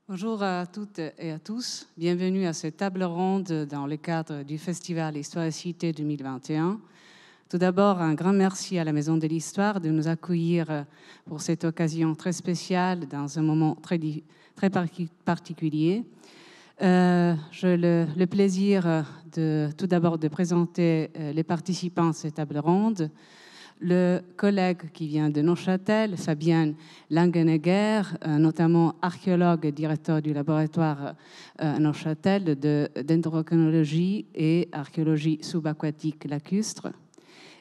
Bonjour à toutes et à tous. Bienvenue à cette table ronde dans le cadre du Festival Histoire et Cité 2021. Tout d'abord, un grand merci à la Maison de l'Histoire de nous accueillir pour cette occasion très spéciale dans un moment très particulier. J'ai le plaisir tout d'abord de présenter les participants à cette table ronde. Le collègue qui vient de Neuchâtel, Fabien Langenegger, notamment archéologue et directeur du laboratoire à Neuchâtel de dendrochronologie et archéologie subaquatique lacustre,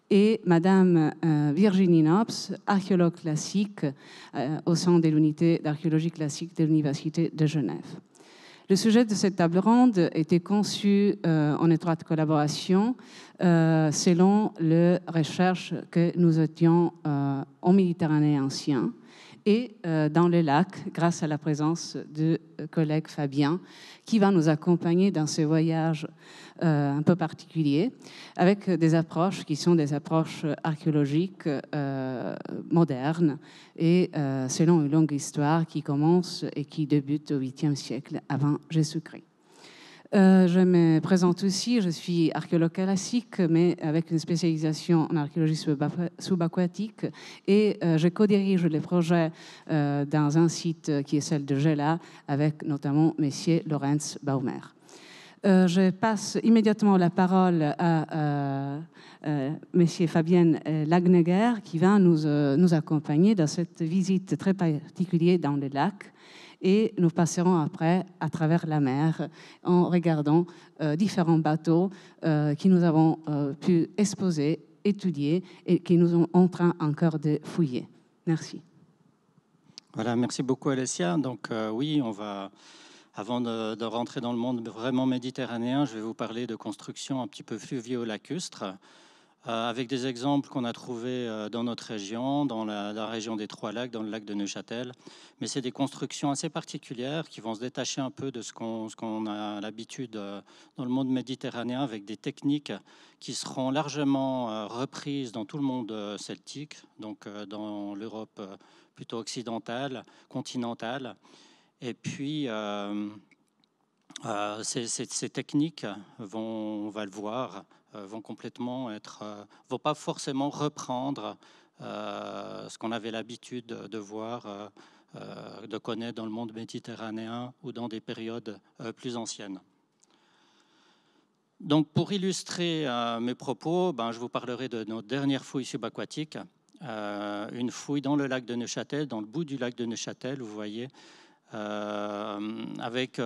et Madame Virginie Nobs, archéologue classique au sein de l'unité d'archéologie classique de l'Université de Genève. Le sujet de cette table ronde était conçu en étroite collaboration selon les recherches que nous étions en Méditerranée ancienne et dans le lac, grâce à la présence du collègue Fabien, qui va nous accompagner dans ce voyage un peu particulier, avec des approches qui sont des approches archéologiques modernes et selon une longue histoire qui commence et qui débute au 8e siècle avant Jésus-Christ. Je me présente aussi, je suis archéologue classique, mais avec une spécialisation en archéologie subaquatique, et je co-dirige les projets dans un site qui est celle de Gela, avec notamment Messier Lorenz Baumer. Je passe immédiatement la parole à Monsieur Fabien Langenegger, qui va nous accompagner dans cette visite très particulière dans le lac. Et nous passerons après à travers la mer en regardant différents bateaux que nous avons pu exposer, étudier et qui nous sont en train encore de fouiller. Merci. Voilà, merci beaucoup Alessia. Donc oui, on va, avant de rentrer dans le monde vraiment méditerranéen, je vais vous parler de construction un petit peu fluvio-lacustre. Avec des exemples qu'on a trouvés dans notre région, dans la région des Trois-Lacs, dans le lac de Neuchâtel. Mais c'est des constructions assez particulières qui vont se détacher un peu de ce qu'on a l'habitude dans le monde méditerranéen, avec des techniques qui seront largement reprises dans tout le monde celtique, donc dans l'Europe plutôt occidentale, continentale. Et puis, ces techniques vont, on va le voir, vont complètement vont pas forcément reprendre ce qu'on avait l'habitude de voir, de connaître dans le monde méditerranéen ou dans des périodes plus anciennes. Donc, pour illustrer mes propos, je vous parlerai de notre dernière fouille subaquatique, une fouille dans le lac de Neuchâtel, dans le bout du lac de Neuchâtel, vous voyez, avec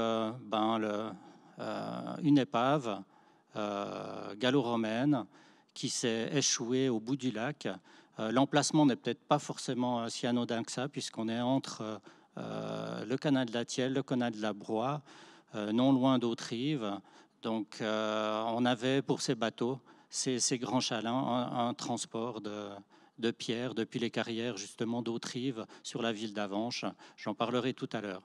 une épave gallo-romaine qui s'est échouée au bout du lac. L'emplacement n'est peut-être pas forcément si anodin que ça, puisqu'on est entre le canal de la Thièle, le canal de la Broye, non loin d'Autrive. Donc on avait pour ces bateaux, ces grands chalands, un transport de pierres depuis les carrières justement d'Autrive sur la ville d'Avenches. J'en parlerai tout à l'heure.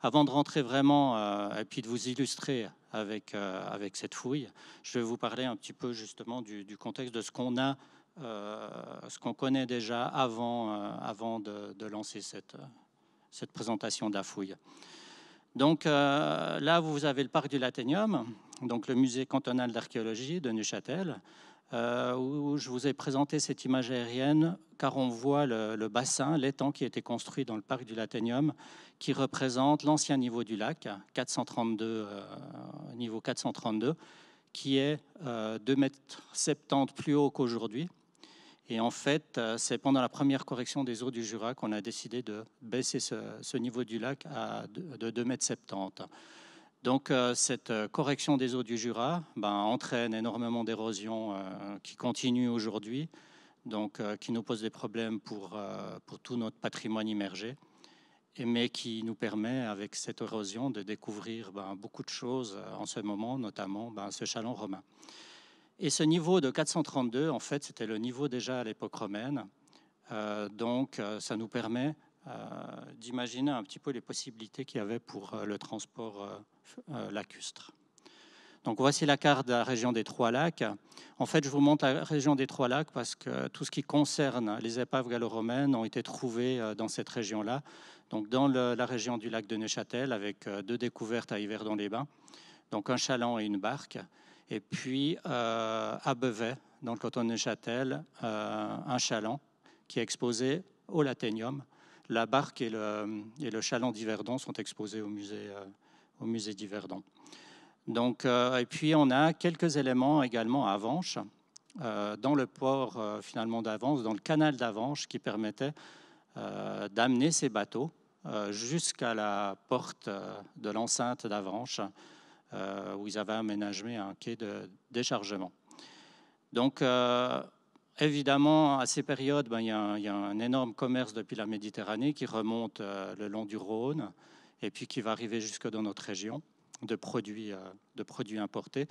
Avant de rentrer vraiment et puis de vous illustrer avec cette fouille, je vais vous parler un petit peu justement du contexte de ce qu'on a, ce qu'on connaît déjà avant de lancer cette présentation de la fouille. Donc là, vous avez le parc du Lathénium, donc le musée cantonal d'archéologie de Neuchâtel, où je vous ai présenté cette image aérienne, car on voit le bassin, l'étang qui a été construit dans le parc du Lathénium, qui représente l'ancien niveau du lac, 432, niveau 432, qui est 2,70 m plus haut qu'aujourd'hui. Et en fait, c'est pendant la première correction des eaux du Jura qu'on a décidé de baisser ce niveau du lac de 2,70 m. Donc, cette correction des eaux du Jura entraîne énormément d'érosion qui continue aujourd'hui, donc qui nous pose des problèmes pour tout notre patrimoine immergé, mais qui nous permet, avec cette érosion, de découvrir beaucoup de choses en ce moment, notamment ce chaland romain. Et ce niveau de 432, en fait, c'était le niveau déjà à l'époque romaine. Donc, ça nous permet d'imaginer un petit peu les possibilités qu'il y avait pour le transport lacustre. Donc voici la carte de la région des Trois-Lacs. En fait, je vous montre la région des Trois-Lacs parce que tout ce qui concerne les épaves gallo-romaines ont été trouvées dans cette région-là. Donc dans la région du lac de Neuchâtel, avec 2 découvertes à Yverdon-les-Bains, donc un chaland et une barque. Et puis à Bevet, dans le canton de Neuchâtel, un chaland qui est exposé au Laténium. La barque et le chaland d'Yverdon sont exposés au musée d'Yverdon. Donc, et puis on a quelques éléments également à Avenches, dans le port finalement d'Avance, dans le canal d'Avenches, qui permettait d'amener ces bateaux jusqu'à la porte de l'enceinte d'Avenches, où ils avaient aménagé un quai de déchargement. Donc, évidemment, à ces périodes, il y a un énorme commerce depuis la Méditerranée qui remonte le long du Rhône et puis qui va arriver jusque dans notre région de produits importés.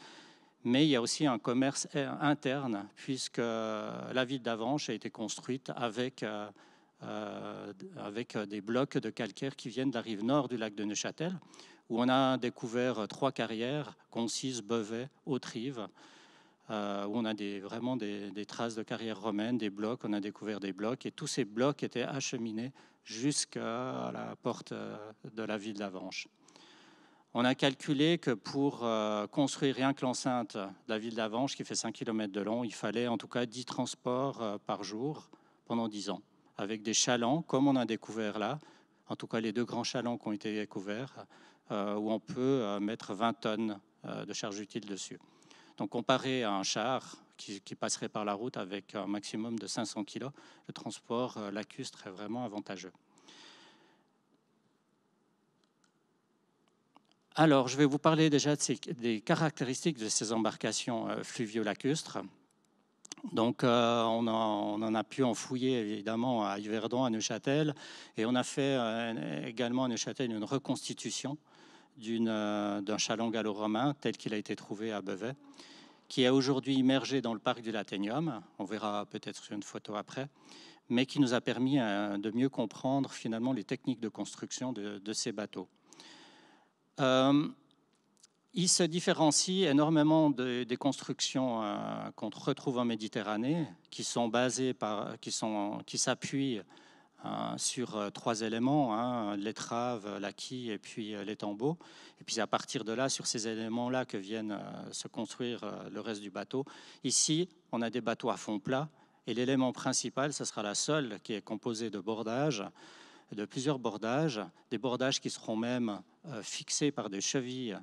Mais il y a aussi un commerce interne, puisque la ville d'Avenches a été construite avec des blocs de calcaire qui viennent de la rive nord du lac de Neuchâtel, où on a découvert 3 carrières, Concis, Bevet, Haute-Rive, où on a vraiment des traces de carrières romaines, des blocs, on a découvert des blocs, et tous ces blocs étaient acheminés jusqu'à la porte de la ville d'Avenches. On a calculé que pour construire rien que l'enceinte de la ville d'Avenches, qui fait 5 km de long, il fallait en tout cas 10 transports par jour pendant 10 ans, avec des chalands, comme on a découvert là, en tout cas les 2 grands chalands qui ont été découverts, où on peut mettre 20 tonnes de charge utile dessus. Donc comparé à un char qui passerait par la route avec un maximum de 500 kg, le transport lacustre est vraiment avantageux. Alors, je vais vous parler déjà des caractéristiques de ces embarcations fluvio-lacustres. Donc, on en a pu en fouiller évidemment à Yverdon, à Neuchâtel, et on a fait également à Neuchâtel une reconstitution d'un chaland gallo-romain tel qu'il a été trouvé à Bevet, qui est aujourd'hui immergé dans le parc du Laténium. On verra peut-être sur une photo après, mais qui nous a permis de mieux comprendre finalement les techniques de construction de ces bateaux. Il se différencie énormément des constructions qu'on retrouve en Méditerranée, qui sont basées qui s'appuient sur 3 éléments, l'étrave, la quille et puis les tambours. Et puis à partir de là, sur ces éléments-là que viennent se construire le reste du bateau. Ici, on a des bateaux à fond plat et l'élément principal, ce sera la sole qui est composée de bordages, de plusieurs bordages, des bordages qui seront même fixés par des chevilles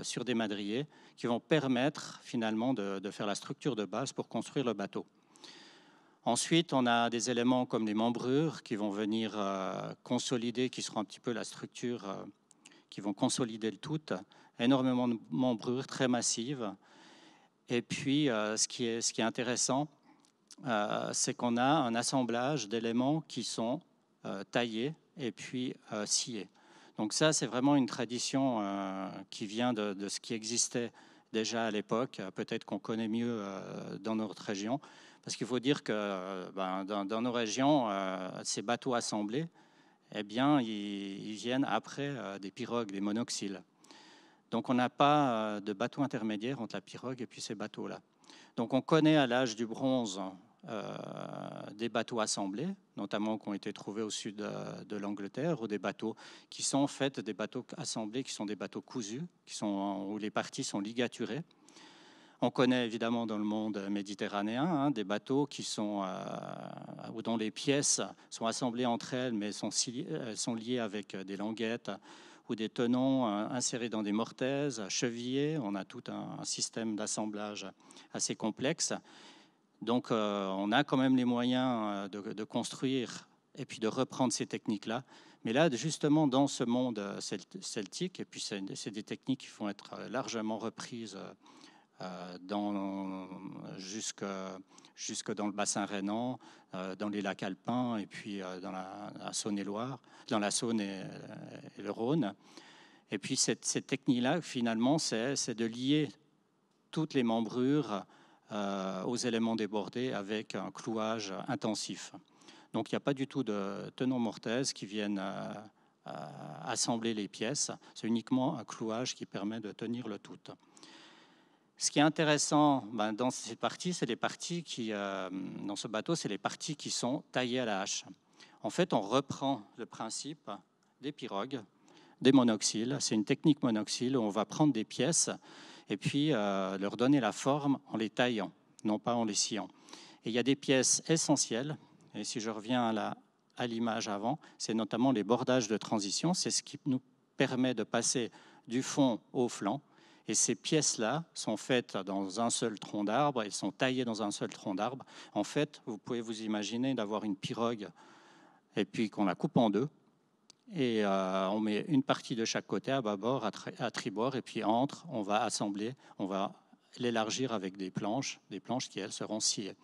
sur des madriers qui vont permettre finalement de faire la structure de base pour construire le bateau. Ensuite, on a des éléments comme les membrures qui vont venir consolider, qui seront un petit peu la structure, qui vont consolider le tout. Énormément de membrures très massives. Et puis, ce qui est intéressant, c'est qu'on a un assemblage d'éléments qui sont taillés et puis sciés. Donc ça, c'est vraiment une tradition qui vient de ce qui existait déjà à l'époque. Peut-être qu'on connaît mieux dans notre région. Parce qu'il faut dire que dans nos régions, ces bateaux assemblés, eh bien, ils viennent après des pirogues, des monoxyles. Donc on n'a pas de bateau intermédiaire entre la pirogue et puis ces bateaux-là. Donc on connaît à l'âge du bronze des bateaux assemblés, notamment qui ont été trouvés au sud de l'Angleterre, ou des bateaux qui sont en fait des bateaux assemblés, qui sont des bateaux cousus, où les parties sont ligaturées. On connaît évidemment dans le monde méditerranéen des bateaux dont les pièces sont assemblées entre elles, mais sont liées avec des languettes ou des tenons insérés dans des mortaises, chevillés. On a tout un système d'assemblage assez complexe. Donc, on a quand même les moyens de construire et puis de reprendre ces techniques-là. Mais là, justement, dans ce monde celtique, et puis c'est des techniques qui vont être largement reprises jusque dans le bassin rhénan, dans les lacs alpins et puis dans la Saône-et-Loire, dans la Saône et le Rhône. Et puis cette technique-là, finalement, c'est de lier toutes les membrures aux éléments débordés avec un clouage intensif. Donc il n'y a pas du tout de tenons mortaises qui viennent assembler les pièces. C'est uniquement un clouage qui permet de tenir le tout. Ce qui est intéressant dans cette partie, c'est les parties dans ce bateau, c'est les parties qui sont taillées à la hache. En fait, on reprend le principe des pirogues, des monoxyles. C'est une technique monoxyle où on va prendre des pièces et puis leur donner la forme en les taillant, non pas en les sciant. Et il y a des pièces essentielles, et si je reviens à l'image avant, c'est notamment les bordages de transition. C'est ce qui nous permet de passer du fond au flanc. Et ces pièces-là sont faites dans un seul tronc d'arbre, elles sont taillées dans un seul tronc d'arbre. En fait, vous pouvez vous imaginer d'avoir une pirogue et puis qu'on la coupe en deux. Et on met une partie de chaque côté, à bâbord, à tribord, et puis entre, on va assembler, on va l'élargir avec des planches qui, elles, seront sciées.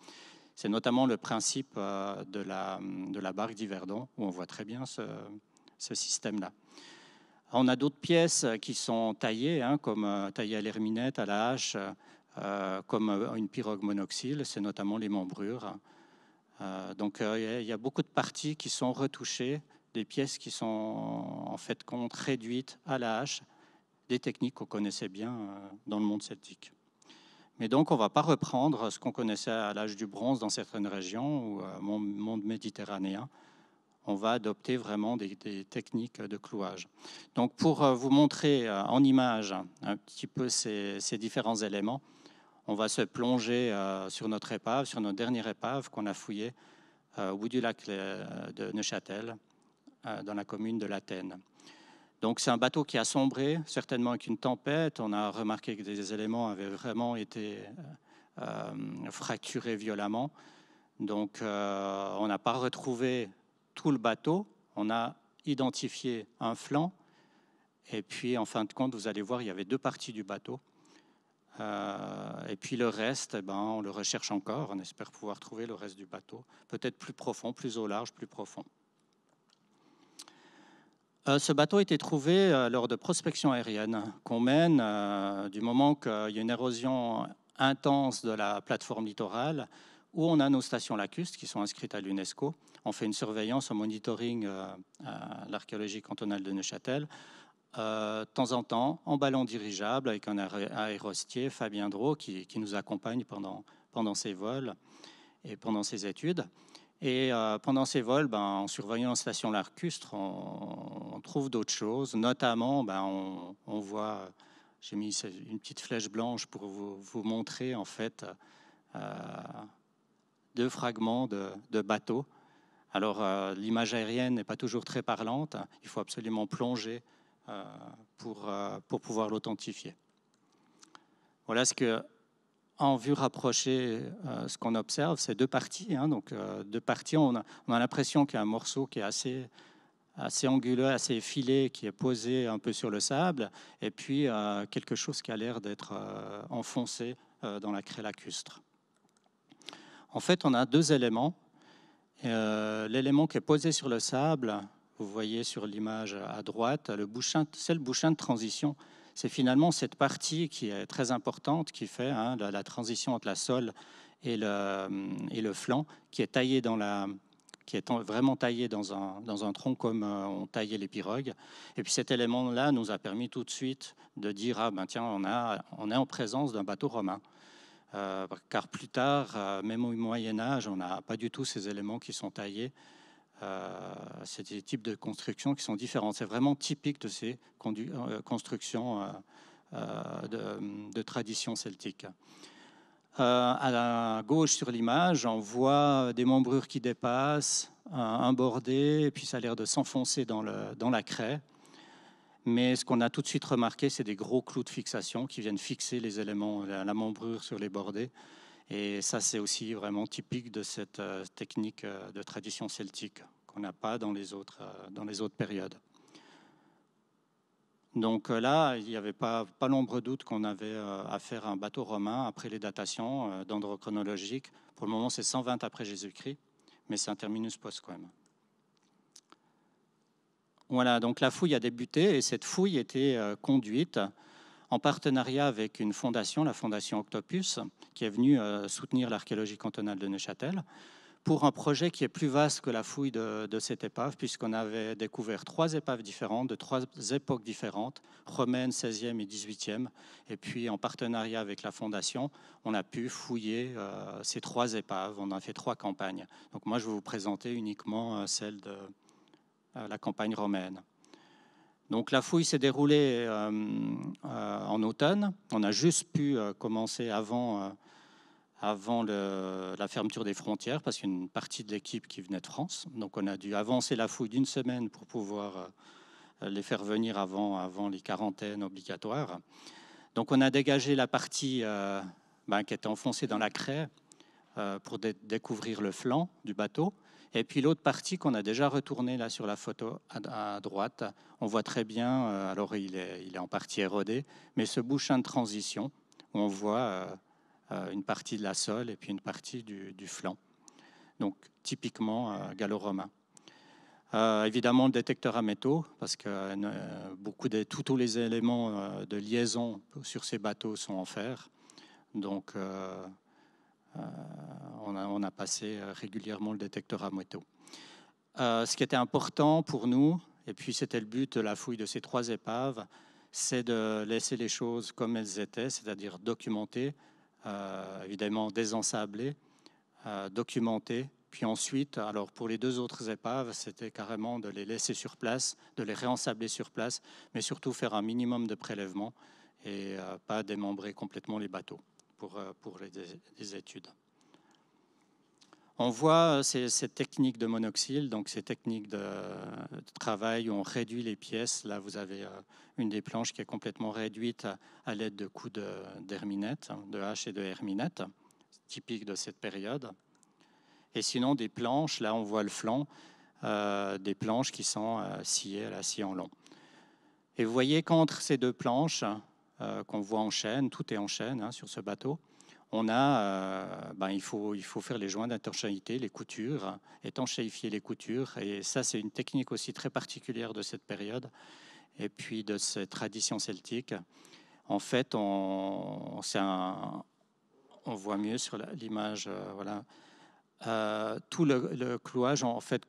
C'est notamment le principe de la barque d'Yverdon, où on voit très bien ce système-là. On a d'autres pièces qui sont taillées, comme taillées à l'herminette, à la hache, comme une pirogue monoxyle, c'est notamment les membrures. Donc il y a beaucoup de parties qui sont retouchées, des pièces qui sont en fait compte réduites à la hache, des techniques qu'on connaissait bien dans le monde celtique. Mais donc on ne va pas reprendre ce qu'on connaissait à l'âge du bronze dans certaines régions ou au monde méditerranéen. On va adopter vraiment des techniques de clouage. Donc pour vous montrer en image un petit peu ces différents éléments, on va se plonger sur notre épave, sur notre dernière épave qu'on a fouillée au bout du lac de Neuchâtel, dans la commune de Lattène. Donc c'est un bateau qui a sombré, certainement avec une tempête. On a remarqué que des éléments avaient vraiment été fracturés violemment. Donc on n'a pas retrouvé tout le bateau, on a identifié un flanc, et puis en fin de compte, vous allez voir, il y avait deux parties du bateau. Et puis le reste, on le recherche encore, on espère pouvoir trouver le reste du bateau, peut-être plus profond, plus au large, plus profond. Ce bateau a été trouvé lors de prospections aériennes qu'on mène du moment qu'il y a une érosion intense de la plateforme littorale, où on a nos stations lacustres qui sont inscrites à l'UNESCO. On fait une surveillance, un monitoring à l'archéologie cantonale de Neuchâtel. De temps en temps, en ballon dirigeable, avec un aérostier, Fabien Drault, qui nous accompagne pendant ces vols et pendant ces études. Et pendant ces vols, en surveillant la station lacustre, on trouve d'autres choses. Notamment, on voit, j'ai mis une petite flèche blanche pour vous montrer en fait deux fragments de bateaux. Alors, l'image aérienne n'est pas toujours très parlante. Il faut absolument plonger pour pouvoir l'authentifier. Voilà ce que, en vue rapprochée, ce qu'on observe, c'est deux parties. Donc, deux parties, on a l'impression qu'il y a un morceau qui est assez anguleux, assez effilé, qui est posé un peu sur le sable, et puis quelque chose qui a l'air d'être enfoncé dans la craie lacustre. En fait, on a deux éléments. L'élément qui est posé sur le sable, vous voyez sur l'image à droite, c'est le bouchin de transition. C'est finalement cette partie qui est très importante, qui fait la transition entre la sole et le flanc, qui est taillé vraiment taillé dans un tronc comme on taillait les pirogues. Et puis cet élément-là nous a permis tout de suite de dire tiens, on est en présence d'un bateau romain. Car plus tard, même au Moyen-Âge, on n'a pas du tout ces éléments qui sont taillés. C'est des types de constructions qui sont différentes. C'est vraiment typique de ces constructions de tradition celtique. À la gauche sur l'image, on voit des membrures qui dépassent, un bordé, et puis ça a l'air de s'enfoncer dans la craie. Mais ce qu'on a tout de suite remarqué, c'est des gros clous de fixation qui viennent fixer les éléments, la membrure sur les bordées. Et ça, c'est aussi vraiment typique de cette technique de tradition celtique qu'on n'a pas dans les autres périodes. Donc là, il n'y avait pas l'ombre de doute qu'on avait affaire à un bateau romain après les datations d'ordre chronologique. Pour le moment, c'est 120 après Jésus-Christ, mais c'est un terminus post quand même. Voilà, donc la fouille a débuté et cette fouille était conduite en partenariat avec une fondation, la fondation Octopus, qui est venue soutenir l'archéologie cantonale de Neuchâtel pour un projet qui est plus vaste que la fouille de cette épave, puisqu'on avait découvert 3 épaves différentes, de 3 époques différentes, romaine, 16e et 18e. Et puis, en partenariat avec la Fondation, on a pu fouiller ces 3 épaves. On a fait 3 campagnes. Donc moi, je vais vous présenter uniquement celle de la campagne romaine. Donc la fouille s'est déroulée en automne. On a juste pu commencer avant la fermeture des frontières, parce qu'il y a une partie de l'équipe qui venait de France. Donc on a dû avancer la fouille d'1 semaine pour pouvoir les faire venir avant les quarantaines obligatoires. Donc on a dégagé la partie qui était enfoncée dans la craie pour découvrir le flanc du bateau. Et puis l'autre partie qu'on a déjà retournée là sur la photo à droite, on voit très bien, alors il est en partie érodé, mais ce bouchin de transition, où on voit une partie de la sole et puis une partie du flanc. Donc typiquement gallo-romain. Évidemment le détecteur à métaux, parce que tous les éléments de liaison sur ces bateaux sont en fer. Donc on a passé régulièrement le détecteur à métaux. Ce qui était important pour nous, et puis c'était le but de la fouille de ces 3 épaves, c'est de laisser les choses comme elles étaient, c'est-à-dire documenter, évidemment désensabler, documenter, puis ensuite, alors pour les 2 autres épaves, c'était carrément de les laisser sur place, de les réensabler sur place, mais surtout faire un minimum de prélèvements et pas démembrer complètement les bateaux pour les études. On voit cette technique de monoxyle, donc ces techniques de travail où on réduit les pièces. Là, vous avez une des planches qui est complètement réduite à l'aide de coups d'herminette, de hache et de herminette, typique de cette période. Et sinon, des planches, là, on voit le flanc, des planches qui sont sciées à la scie en long. Et vous voyez qu'entre ces 2 planches, qu'on voit en chaîne, tout est en chaîne sur ce bateau, on a, il faut faire les joints d'étanchéité, les coutures, étanchéifier les coutures. Et ça, c'est une technique aussi très particulière de cette période et puis de cette tradition celtique. En fait, on voit mieux sur l'image, voilà. Tout le clouage, en fait,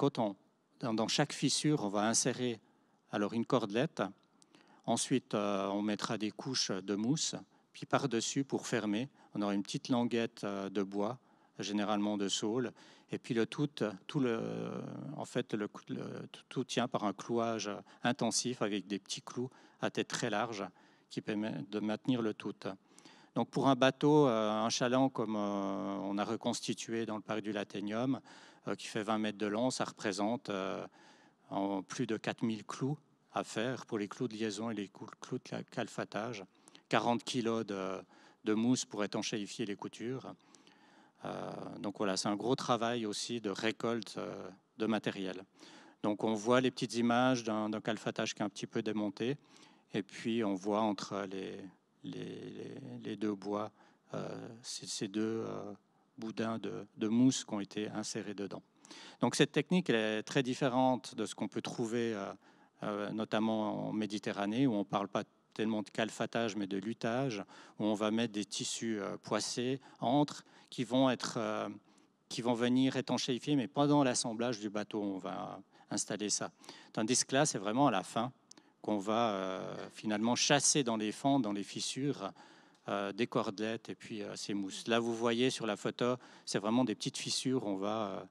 dans chaque fissure, on va insérer alors une cordelette. Ensuite, on mettra des couches de mousse. Puis par-dessus, pour fermer, on aura une petite languette de bois, généralement de saule. Et puis tout tient par un clouage intensif avec des petits clous à tête très large qui permettent de maintenir le tout. Donc pour un bateau, un chaland comme on a reconstitué dans le parc du Laténium, qui fait 20 mètres de long, ça représente plus de 4000 clous à faire pour les clous de liaison et les clous de calfatage. 40 kilos de mousse pour étanchéifier les coutures. Donc voilà, c'est un gros travail aussi de récolte de matériel. Donc on voit les petites images d'un calfatage qui est un petit peu démonté, et puis on voit entre les 2 bois ces 2 boudins de mousse qui ont été insérés dedans. Donc cette technique elle est très différente de ce qu'on peut trouver notamment en Méditerranée, où on ne parle pas tellement de calfatage, mais de lutage, où on va mettre des tissus poissés qui vont venir étanchéifier, mais pendant l'assemblage du bateau, on va installer ça. Tandis que là, c'est vraiment à la fin qu'on va finalement chasser dans les fentes, dans les fissures, des cordelettes et puis ces mousses. Là, vous voyez sur la photo, c'est vraiment des petites fissures, on va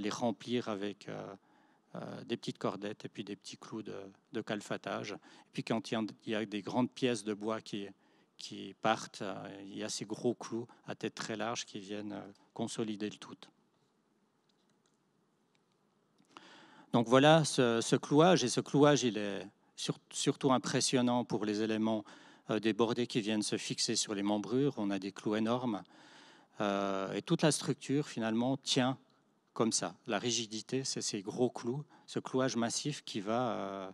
les remplir avec des petites cordettes et puis des petits clous de calfatage. Et puis quand il y a des grandes pièces de bois qui partent, il y a ces gros clous à tête très large qui viennent consolider le tout. Donc voilà ce clouage, et ce clouage il est surtout impressionnant pour les éléments des bordées qui viennent se fixer sur les membrures. On a des clous énormes et toute la structure finalement tient comme ça. La rigidité, c'est ces gros clous, ce clouage massif qui va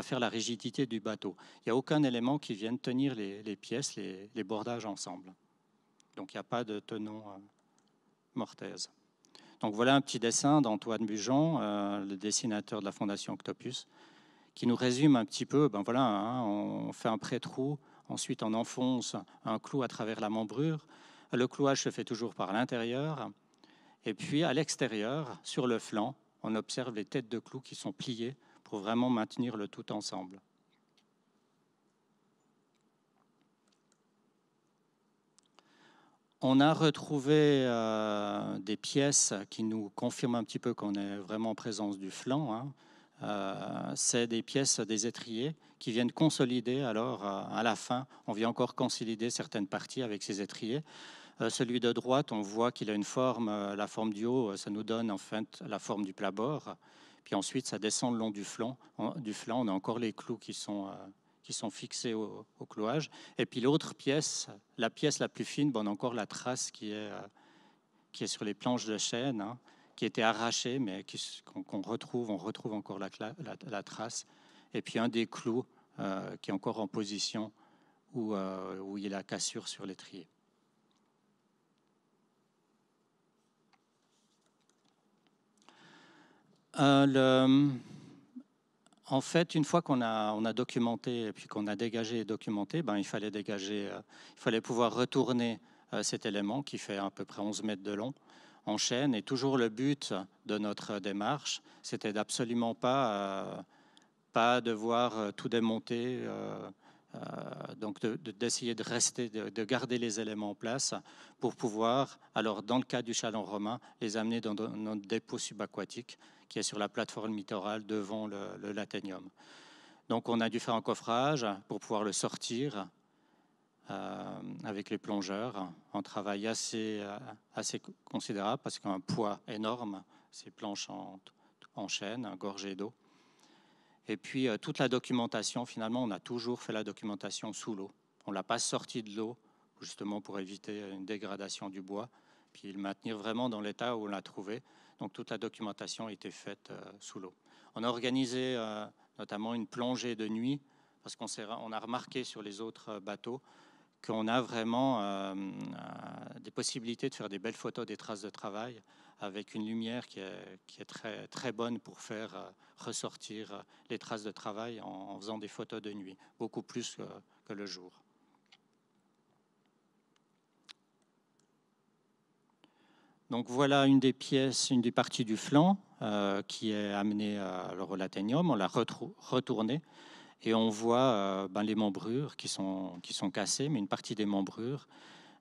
faire la rigidité du bateau. Il n'y a aucun élément qui vienne tenir les pièces, les bordages ensemble. Donc il n'y a pas de tenon mortaise. Donc voilà un petit dessin d'Antoine Bujon, le dessinateur de la Fondation Octopus, qui nous résume un petit peu, on fait un pré-trou, ensuite on enfonce un clou à travers la membrure. Le clouage se fait toujours par l'intérieur. Et puis à l'extérieur, sur le flanc, on observe les têtes de clous qui sont pliées pour vraiment maintenir le tout ensemble. On a retrouvé des pièces qui nous confirment un petit peu qu'on est vraiment en présence du flanc, hein. C'est des pièces des étriers qui viennent consolider. Alors, à la fin, on vient encore consolider certaines parties avec ces étriers. Celui de droite, on voit qu'il a une forme, la forme du haut, ça nous donne en fait la forme du plat-bord. Puis ensuite, ça descend le long du flanc. On a encore les clous qui sont fixés au clouage. Et puis l'autre pièce, la pièce la plus fine, on a encore la trace qui est sur les planches de chêne, hein, qui était arrachée, mais qu'on retrouve. On retrouve encore la trace. Et puis un des clous qui est encore en position où il y a la cassure sur l'étrier. En fait, une fois qu'on a documenté et puis qu'on a dégagé et documenté, il fallait pouvoir retourner cet élément qui fait à peu près 11 mètres de long en chaîne. Et toujours le but de notre démarche, c'était d'absolument pas devoir tout démonter, donc d'essayer de garder les éléments en place pour pouvoir, alors dans le cas du chaland romain, les amener dans notre dépôt subaquatique qui est sur la plateforme littorale devant le Latenium. Donc on a dû faire un coffrage pour pouvoir le sortir avec les plongeurs, un travail assez considérable parce qu'un poids énorme, ces planches en chêne, gorgées d'eau. Et puis toute la documentation, finalement, on a toujours fait la documentation sous l'eau. On ne l'a pas sorti de l'eau, justement pour éviter une dégradation du bois, puis le maintenir vraiment dans l'état où on l'a trouvé. Donc toute la documentation a été faite sous l'eau. On a organisé notamment une plongée de nuit, parce qu'on a remarqué sur les autres bateaux qu'on a vraiment des possibilités de faire des belles photos des traces de travail avec une lumière qui est très, très bonne pour faire ressortir les traces de travail en faisant des photos de nuit, beaucoup plus que le jour. Donc voilà une des pièces, une des parties du flanc qui est amenée au Latenium. On l'a retournée et on voit les membrures qui sont cassées, mais une partie des membrures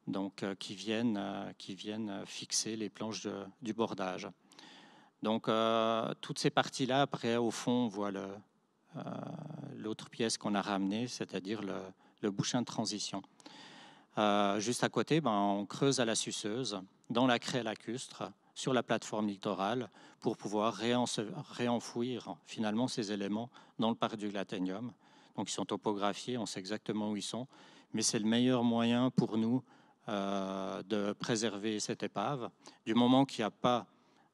donc, qui viennent fixer les planches du bordage. Donc toutes ces parties-là, après au fond, on voit l'autre pièce qu'on a ramenée, c'est-à-dire le bouchin de transition. Juste à côté, on creuse à la suceuse, dans la craie lacustre, sur la plateforme littorale, pour pouvoir réenfouir finalement ces éléments dans le parc du Latenium. Donc ils sont topographiés, on sait exactement où ils sont, mais c'est le meilleur moyen pour nous de préserver cette épave. Du moment qu'il n'y a pas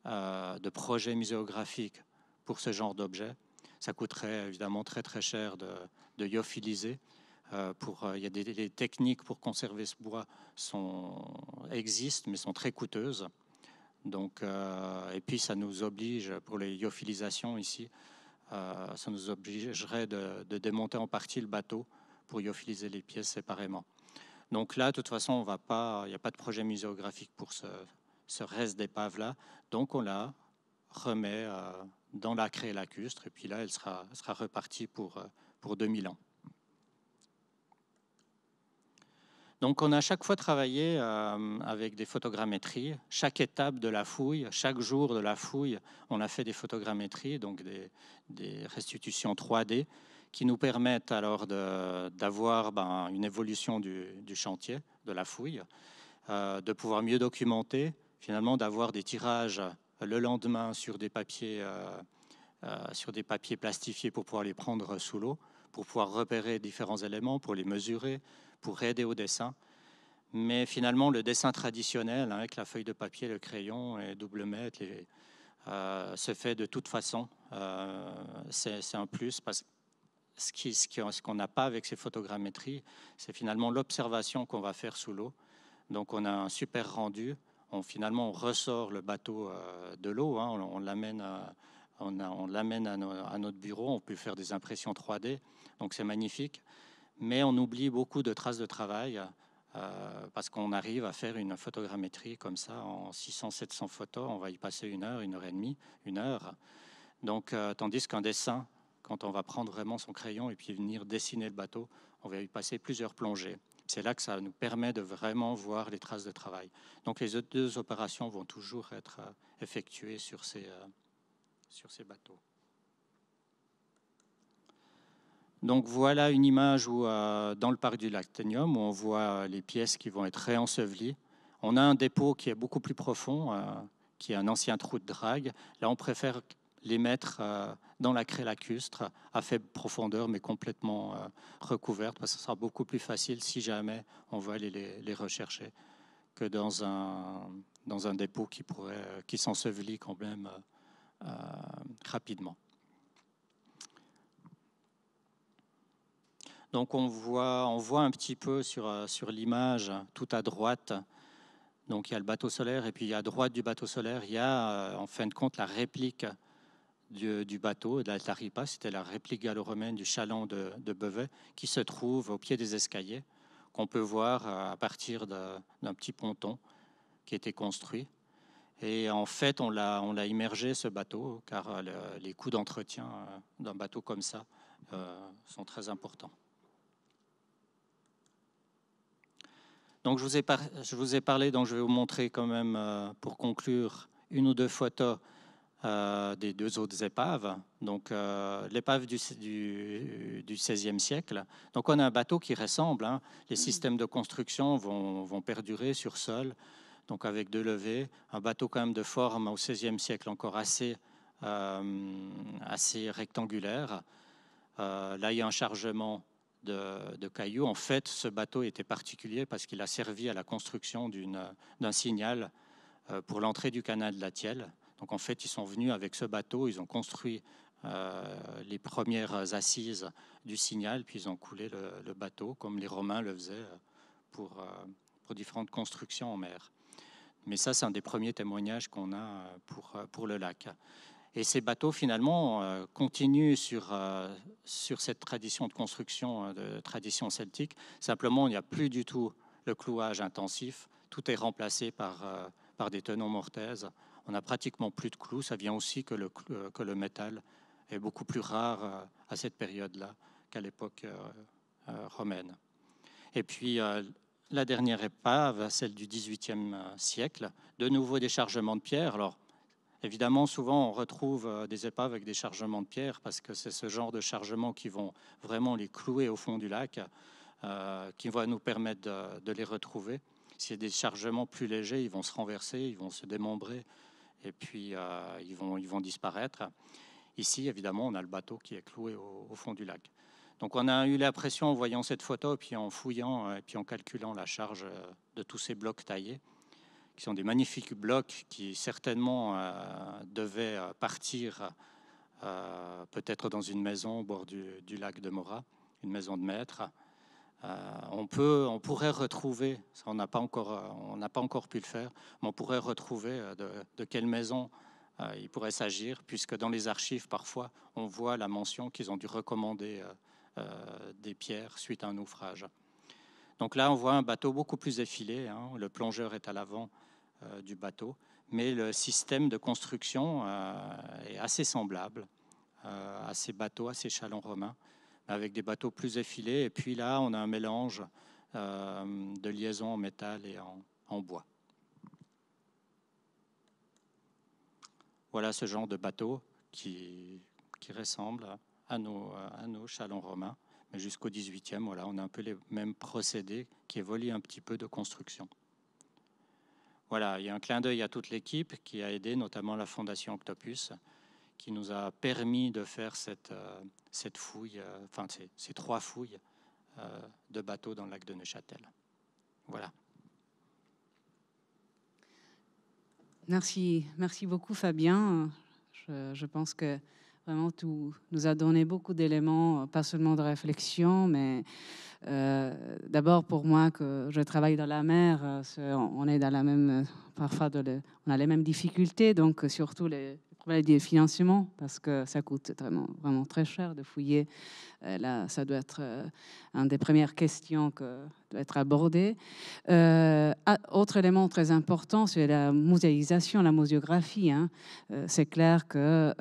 de projet muséographique pour ce genre d'objet, ça coûterait évidemment très très cher de lyophiliser. Il y a des techniques pour conserver ce bois existent, mais sont très coûteuses. Donc, et puis ça nous oblige, pour les lyophilisations ici, ça nous obligerait de démonter en partie le bateau pour lyophiliser les pièces séparément. Donc là, de toute façon, il n'y a pas de projet muséographique pour ce reste d'épave-là. Donc on la remet dans la craie lacustre, et puis là, elle sera repartie pour 2000 ans. Donc on a à chaque fois travaillé avec des photogrammétries. Chaque étape de la fouille, chaque jour de la fouille, on a fait des photogrammétries, donc des restitutions 3D qui nous permettent alors d'avoir une évolution du chantier, de la fouille, de pouvoir mieux documenter, finalement d'avoir des tirages le lendemain sur des papiers plastifiés pour pouvoir les prendre sous l'eau, pour pouvoir repérer différents éléments, pour les mesurer, pour aider au dessin. Mais finalement, le dessin traditionnel, avec la feuille de papier, le crayon et double mètre, se fait de toute façon. C'est un plus, parce que ce qu'on n'a pas avec ces photogrammétries, c'est finalement l'observation qu'on va faire sous l'eau. Donc on a un super rendu. Finalement, on ressort le bateau de l'eau, hein, on l'amène à notre bureau, on peut faire des impressions 3D, donc c'est magnifique. Mais on oublie beaucoup de traces de travail parce qu'on arrive à faire une photogrammétrie comme ça en 600-700 photos, on va y passer 1 heure, 1 heure et demie, 1 heure. Donc, tandis qu'un dessin, quand on va prendre vraiment son crayon et puis venir dessiner le bateau, on va y passer plusieurs plongées. C'est là que ça nous permet de vraiment voir les traces de travail. Donc, les 2 opérations vont toujours être effectuées sur ces bateaux. Donc voilà une image où, dans le parc du lac Ténium, où on voit les pièces qui vont être réensevelies. On a un dépôt qui est beaucoup plus profond, qui est un ancien trou de drague. Là, on préfère les mettre dans la craie lacustre, à faible profondeur, mais complètement recouverte, parce que ce sera beaucoup plus facile si jamais on veut aller les rechercher, que dans un dépôt qui s'ensevelit quand même rapidement. Donc on voit un petit peu sur l'image tout à droite. Donc il y a le bateau solaire et puis à droite du bateau solaire, il y a en fin de compte la réplique du bateau, de la Taripa, c'était la réplique gallo-romaine du chaland de Beauvais qui se trouve au pied des escaliers, qu'on peut voir à partir d'un petit ponton qui a été construit. Et en fait, on l'a immergé, ce bateau, car les coûts d'entretien d'un bateau comme ça sont très importants. Donc je vous ai parlé, donc je vais vous montrer quand même, pour conclure, 1 ou 2 photos des 2 autres épaves. Donc l'épave du XVIe siècle. Donc on a un bateau qui ressemble, hein. Les systèmes de construction vont perdurer sur sol, donc avec 2 levées. Un bateau quand même de forme au XVIe siècle encore assez rectangulaire. Là il y a un chargement de cailloux. En fait, ce bateau était particulier parce qu'il a servi à la construction d'un signal pour l'entrée du canal de la Thièle. Donc en fait, ils sont venus avec ce bateau, ils ont construit les premières assises du signal, puis ils ont coulé le bateau, comme les Romains le faisaient pour différentes constructions en mer. Mais ça, c'est un des premiers témoignages qu'on a pour le lac. Et ces bateaux, finalement, continuent sur cette tradition de construction, de tradition celtique. Simplement, il n'y a plus du tout le clouage intensif. Tout est remplacé par des tenons mortaises. On n'a pratiquement plus de clous. Ça vient aussi que le métal est beaucoup plus rare à cette période-là qu'à l'époque romaine. Et puis, la dernière épave, celle du XVIIIe siècle, de nouveau des chargements de pierre. Alors, évidemment, souvent, on retrouve des épaves avec des chargements de pierre parce que c'est ce genre de chargements qui vont vraiment les clouer au fond du lac, qui va nous permettre de les retrouver. S'il y a des chargements plus légers, ils vont se renverser, ils vont se démembrer et puis ils vont disparaître. Ici, évidemment, on a le bateau qui est cloué au fond du lac. Donc on a eu l'impression, en voyant cette photo, puis en fouillant, et puis en calculant la charge de tous ces blocs taillés, qui sont des magnifiques blocs qui certainement devaient partir peut-être dans une maison au bord du lac de Morat, une maison de maître. On pourrait retrouver, on n'a pas encore pu le faire, mais on pourrait retrouver de quelle maison il pourrait s'agir, puisque dans les archives, parfois, on voit la mention qu'ils ont dû recommander des pierres suite à un naufrage. Donc là, on voit un bateau beaucoup plus effilé, hein. Le plongeur est à l'avant du bateau, mais le système de construction est assez semblable à ces bateaux, à ces chalands romains, avec des bateaux plus effilés. Et puis là, on a un mélange de liaisons en métal et en bois. Voilà ce genre de bateau qui ressemble à nos chalands romains. Mais jusqu'au XVIIIe, voilà, on a un peu les mêmes procédés qui évoluent un petit peu de construction. Voilà, il y a un clin d'œil à toute l'équipe qui a aidé, notamment la Fondation Octopus, qui nous a permis de faire cette fouille, enfin ces 3 fouilles de bateaux dans le lac de Neuchâtel. Voilà. Merci beaucoup Fabien. Je pense que vraiment tout nous a donné beaucoup d'éléments, pas seulement de réflexion, mais d'abord pour moi que je travaille dans la mer, on est dans la même, parfois on a les mêmes difficultés, donc surtout les problème de financement, parce que ça coûte vraiment très cher de fouiller. Là, ça doit être une des premières questions qui doit être abordée. Autre élément très important, c'est la muséalisation, la muséographie. Hein. C'est clair que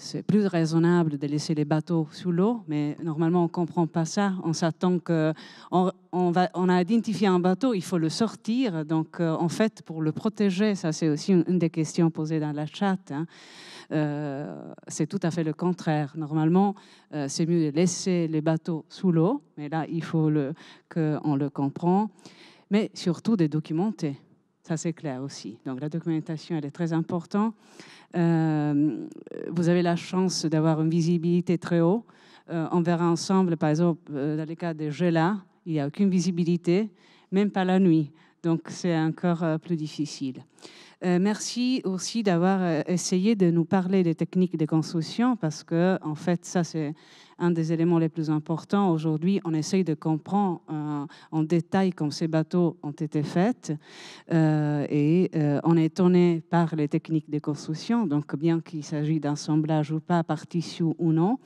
c'est plus raisonnable de laisser les bateaux sous l'eau, mais normalement, on ne comprend pas ça. On s'attend qu'on on a identifié un bateau, il faut le sortir. Donc, en fait, pour le protéger, ça, c'est aussi une des questions posées dans la chat. Hein. C'est tout à fait le contraire. Normalement, c'est mieux de laisser les bateaux sous l'eau, mais là, il faut qu'on le comprend, mais surtout de documenter. Ça, c'est clair aussi. Donc, la documentation, elle est très importante. Vous avez la chance d'avoir une visibilité très haute. On verra ensemble, par exemple, dans le cas de Gela, il n'y a aucune visibilité, même pas la nuit. Donc, c'est encore plus difficile. Merci aussi d'avoir essayé de nous parler des techniques de construction parce que, en fait, ça, c'est un des éléments les plus importants. Aujourd'hui, on essaye de comprendre en détail comment ces bateaux ont été faits et on est étonné par les techniques de construction, donc bien qu'il s'agisse d'assemblage ou pas, par tissu ou non,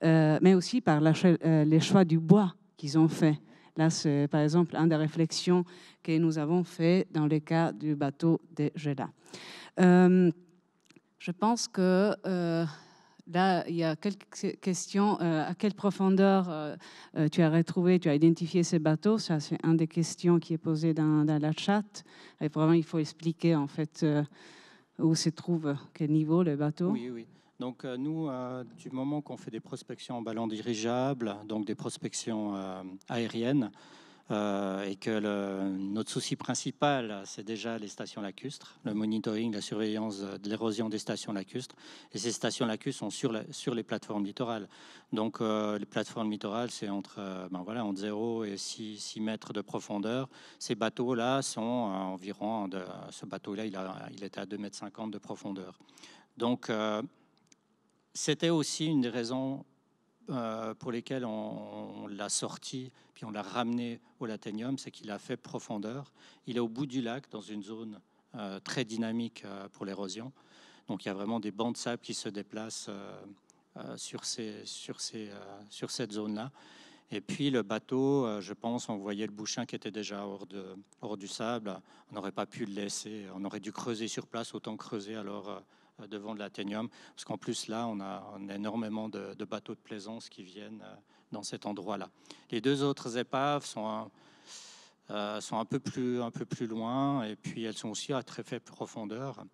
mais aussi par les choix du bois qu'ils ont fait. Là, c'est par exemple une des réflexions que nous avons fait dans le cas du bateau de Gela. Je pense que là, il y a quelques questions. À quelle profondeur tu as retrouvé, tu as identifié ces bateaux? Ça, c'est une des questions qui est posée dans la chat. Et vraiment, il faut expliquer en fait où se trouve, quel niveau le bateau. Oui, oui. Donc nous, du moment qu'on fait des prospections en ballon dirigeable, donc des prospections aériennes, et que notre souci principal, c'est déjà les stations lacustres, le monitoring, la surveillance de l'érosion des stations lacustres. Et ces stations lacustres sont sur les plateformes littorales. Donc les plateformes littorales, c'est entre 0 et 6 mètres de profondeur. Ces bateaux-là sont environ, ce bateau-là, il était à 2,50 m de profondeur. Donc c'était aussi une des raisons pour lesquelles on l'a sorti, puis on l'a ramené au Lathénium, c'est qu'il a fait profondeur. Il est au bout du lac, dans une zone très dynamique pour l'érosion. Donc il y a vraiment des bancs de sable qui se déplacent sur cette zone-là. Et puis le bateau, je pense, on voyait le bouchin qui était déjà hors du sable. On n'aurait pas pu le laisser. On aurait dû creuser sur place, autant creuser alors devant de l'Athénium. Parce qu'en plus, là, on a énormément de bateaux de plaisance qui viennent dans cet endroit-là. Les deux autres épaves sont un peu plus loin, et puis elles sont aussi à très faible profondeur.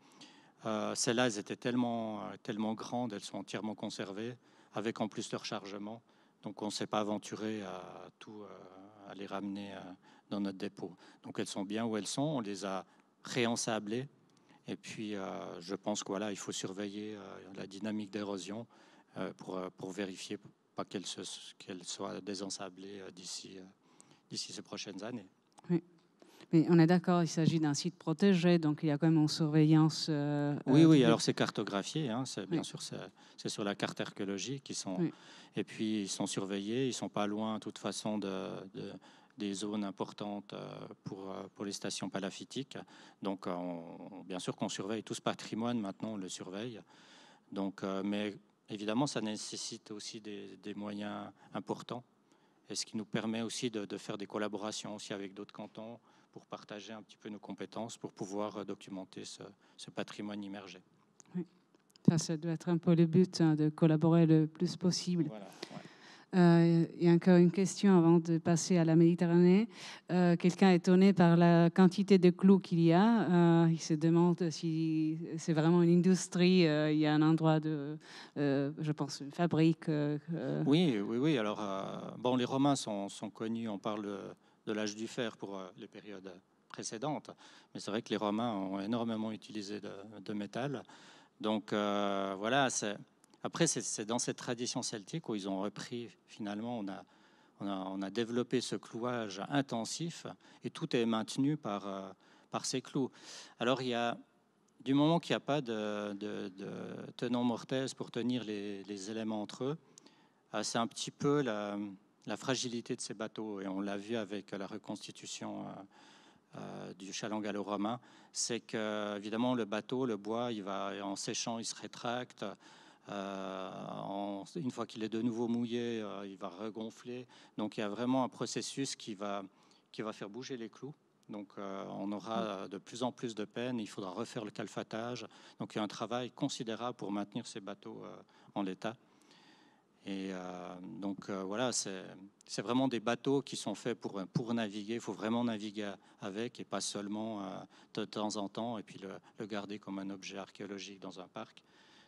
Celles-là, elles étaient tellement grandes, elles sont entièrement conservées, avec en plus leur chargement. Donc on ne s'est pas aventuré à les ramener dans notre dépôt. Donc elles sont bien où elles sont, on les a réensablées. Et puis je pense qu'il il faut surveiller la dynamique d'érosion pour vérifier pas qu'elle soit désensablée d'ici ces prochaines années. Oui. Mais on est d'accord, il s'agit d'un site protégé, donc il y a quand même une surveillance. Oui, alors c'est cartographié, hein, bien oui. sûr, c'est sur la carte archéologique. Oui. Et puis ils sont surveillés, ils ne sont pas loin de toute façon des zones importantes pour les stations palafitiques. Donc bien sûr qu'on surveille tout ce patrimoine, maintenant on le surveille. Donc, mais évidemment, ça nécessite aussi des moyens importants. Et ce qui nous permet aussi de faire des collaborations aussi avec d'autres cantons pour partager un petit peu nos compétences, pour pouvoir documenter ce patrimoine immergé. Oui. Ça doit être un peu le but, hein, de collaborer le plus possible. Voilà, ouais. Il y a encore une question avant de passer à la Méditerranée. Quelqu'un est étonné par la quantité de clous qu'il y a. Il se demande si c'est vraiment une industrie. Il y a un endroit je pense, une fabrique. Oui. Alors, les Romains sont connus. On parle de l'âge du fer pour les périodes précédentes. Mais c'est vrai que les Romains ont énormément utilisé de métal. Donc, voilà, après, c'est dans cette tradition celtique où ils ont repris, finalement, on a développé ce clouage intensif et tout est maintenu par ces clous. Alors, du moment qu'il n'y a pas de tenons mortaise pour tenir les éléments entre eux, c'est un petit peu la fragilité de ces bateaux. Et on l'a vu avec la reconstitution du chaland gallo-romain, c'est que évidemment le bateau, le bois, il va en séchant, il se rétracte. Une fois qu'il est de nouveau mouillé, il va regonfler. Donc il y a vraiment un processus qui va faire bouger les clous. Donc on aura de plus en plus de peine. Il faudra refaire le calfatage. Donc il y a un travail considérable pour maintenir ces bateaux en l'état. Et donc voilà, c'est vraiment des bateaux qui sont faits pour naviguer. Il faut vraiment naviguer avec et pas seulement de temps en temps et puis le garder comme un objet archéologique dans un parc.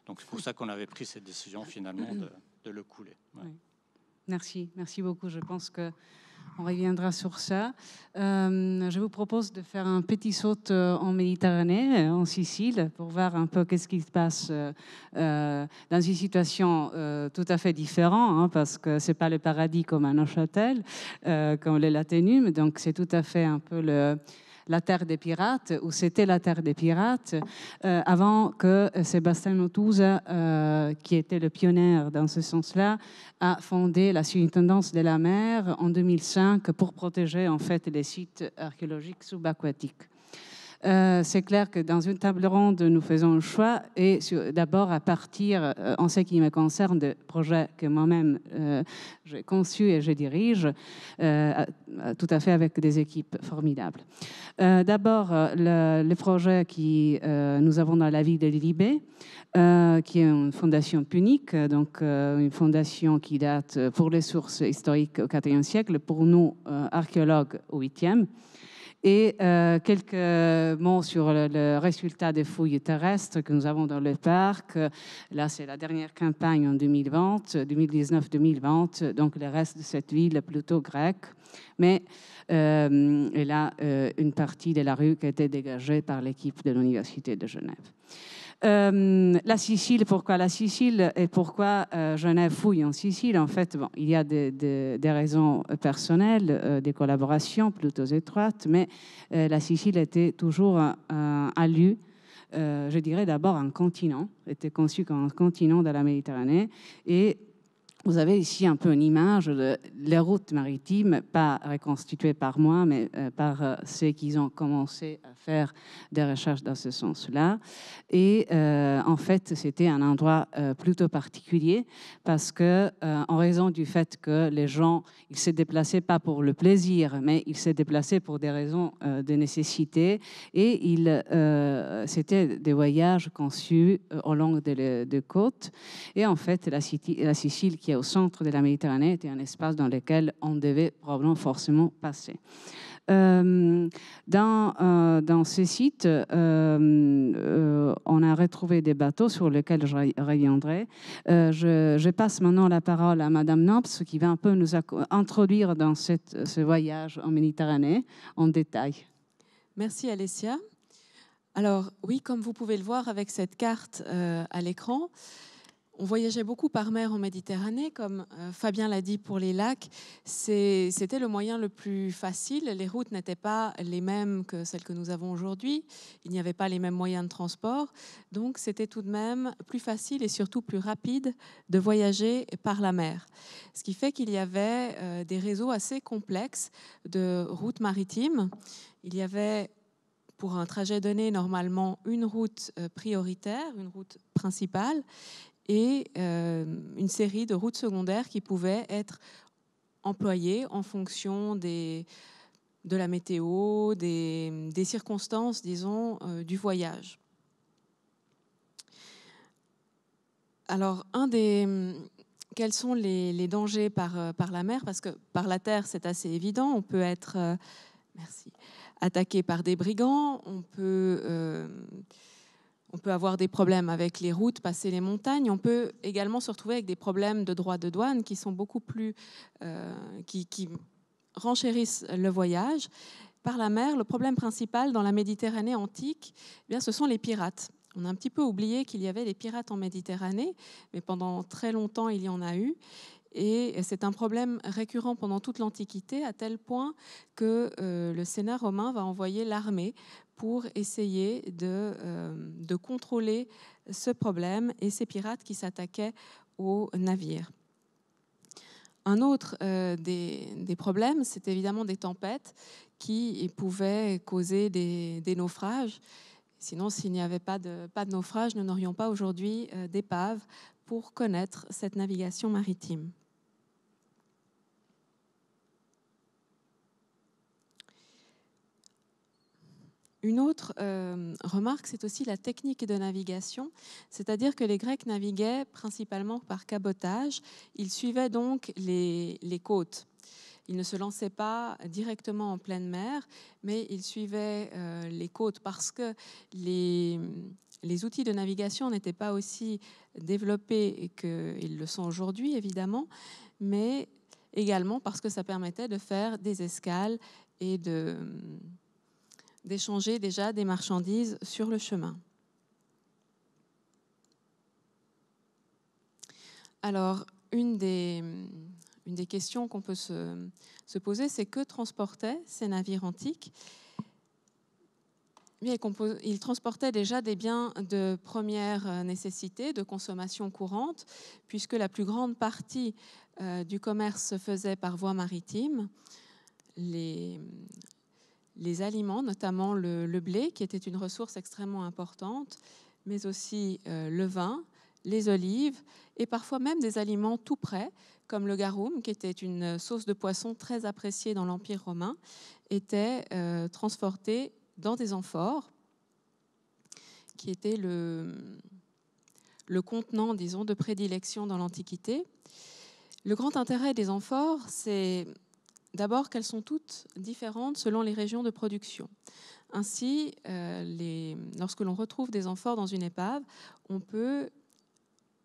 Donc c'est pour ça qu'on avait pris cette décision finalement de le couler. Ouais. Oui. Merci beaucoup. Je pense qu'on reviendra sur ça. Je vous propose de faire un petit saut en Méditerranée, en Sicile, pour voir un peu qu'est-ce qui se passe dans une situation tout à fait différente, hein, parce que c'est pas le paradis comme à Neuchâtel, comme le Laténum. Donc c'est tout à fait un peu la terre des pirates, ou c'était la terre des pirates, avant que Sébastien Notouza, qui était le pionnier dans ce sens-là, a fondé la surintendance de la mer en 2005 pour protéger en fait les sites archéologiques subaquatiques. C'est clair que dans une table ronde, nous faisons un choix et d'abord à partir, en ce qui me concerne, de projets que moi-même j'ai conçus et je dirige, tout à fait avec des équipes formidables. D'abord, le projet que nous avons dans la ville de Lilibé, qui est une fondation punique, donc une fondation qui date pour les sources historiques au IVe siècle, pour nous, archéologues, au 8e. Et quelques mots sur le résultat des fouilles terrestres que nous avons dans le parc. Là, c'est la dernière campagne en 2019-2020, donc le reste de cette ville est plutôt grecque. Mais il y a une partie de la rue qui a été dégagée par l'équipe de l'Université de Genève. La Sicile, pourquoi la Sicile et pourquoi Genève fouille en Sicile? En fait, bon, il y a des raisons personnelles, des collaborations plutôt étroites, mais la Sicile était toujours un lieu, je dirais d'abord un continent, était conçu comme un continent de la Méditerranée. Et vous avez ici un peu une image de les routes maritimes, pas reconstituées par moi, mais par ceux qui ont commencé à faire des recherches dans ce sens-là. Et en fait, c'était un endroit plutôt particulier parce que, en raison du fait que les gens, ils se déplaçaient pas pour le plaisir, mais ils se déplaçaient pour des raisons de nécessité. Et c'était des voyages conçus au long des côtes. Et en fait, la Sicile, qui est au centre de la Méditerranée, était un espace dans lequel on devait probablement forcément passer. Dans ces sites, on a retrouvé des bateaux sur lesquels je reviendrai. Je passe maintenant la parole à Madame Nobs, qui va un peu nous introduire dans ce voyage en Méditerranée en détail. Merci Alessia. Alors oui, comme vous pouvez le voir avec cette carte à l'écran, on voyageait beaucoup par mer en Méditerranée, comme Fabien l'a dit pour les lacs. C'était le moyen le plus facile. Les routes n'étaient pas les mêmes que celles que nous avons aujourd'hui. Il n'y avait pas les mêmes moyens de transport. Donc c'était tout de même plus facile et surtout plus rapide de voyager par la mer. Ce qui fait qu'il y avait des réseaux assez complexes de routes maritimes. Il y avait, pour un trajet donné, normalement une route prioritaire, une route principale, et une série de routes secondaires qui pouvaient être employées en fonction de la météo, des circonstances, disons, du voyage. Alors, quels sont les dangers par la mer? Parce que par la terre, c'est assez évident. On peut être attaqué par des brigands, on peut avoir des problèmes avec les routes, passer les montagnes. On peut également se retrouver avec des problèmes de droits de douane qui sont beaucoup plus... qui renchérissent le voyage. Par la mer, le problème principal dans la Méditerranée antique, eh bien, ce sont les pirates. On a un petit peu oublié qu'il y avait des pirates en Méditerranée, mais pendant très longtemps, il y en a eu. Et c'est un problème récurrent pendant toute l'Antiquité, à tel point que le Sénat romain va envoyer l'armée pour essayer de contrôler ce problème et ces pirates qui s'attaquaient aux navires. Un autre des problèmes, c'est évidemment des tempêtes qui pouvaient causer des naufrages. Sinon, s'il n'y avait pas de naufrage, nous n'aurions pas aujourd'hui d'épave pour connaître cette navigation maritime. Une autre remarque, c'est aussi la technique de navigation, c'est-à-dire que les Grecs naviguaient principalement par cabotage. Ils suivaient donc les côtes. Ils ne se lançaient pas directement en pleine mer, mais ils suivaient les côtes parce que les outils de navigation n'étaient pas aussi développés qu'ils le sont aujourd'hui, évidemment, mais également parce que ça permettait de faire des escales et d'échanger déjà des marchandises sur le chemin. Alors, une des questions qu'on peut se poser, c'est que transportaient ces navires antiques? Ils transportaient déjà des biens de première nécessité, de consommation courante, puisque la plus grande partie du commerce se faisait par voie maritime. Les aliments, notamment le blé, qui était une ressource extrêmement importante, mais aussi le vin, les olives, et parfois même des aliments tout prêts, comme le garum, qui était une sauce de poisson très appréciée dans l'Empire romain, était transporté dans des amphores, qui était le contenant, disons, de prédilection dans l'Antiquité. Le grand intérêt des amphores, c'est d'abord qu'elles sont toutes différentes selon les régions de production. Ainsi, lorsque l'on retrouve des amphores dans une épave, on peut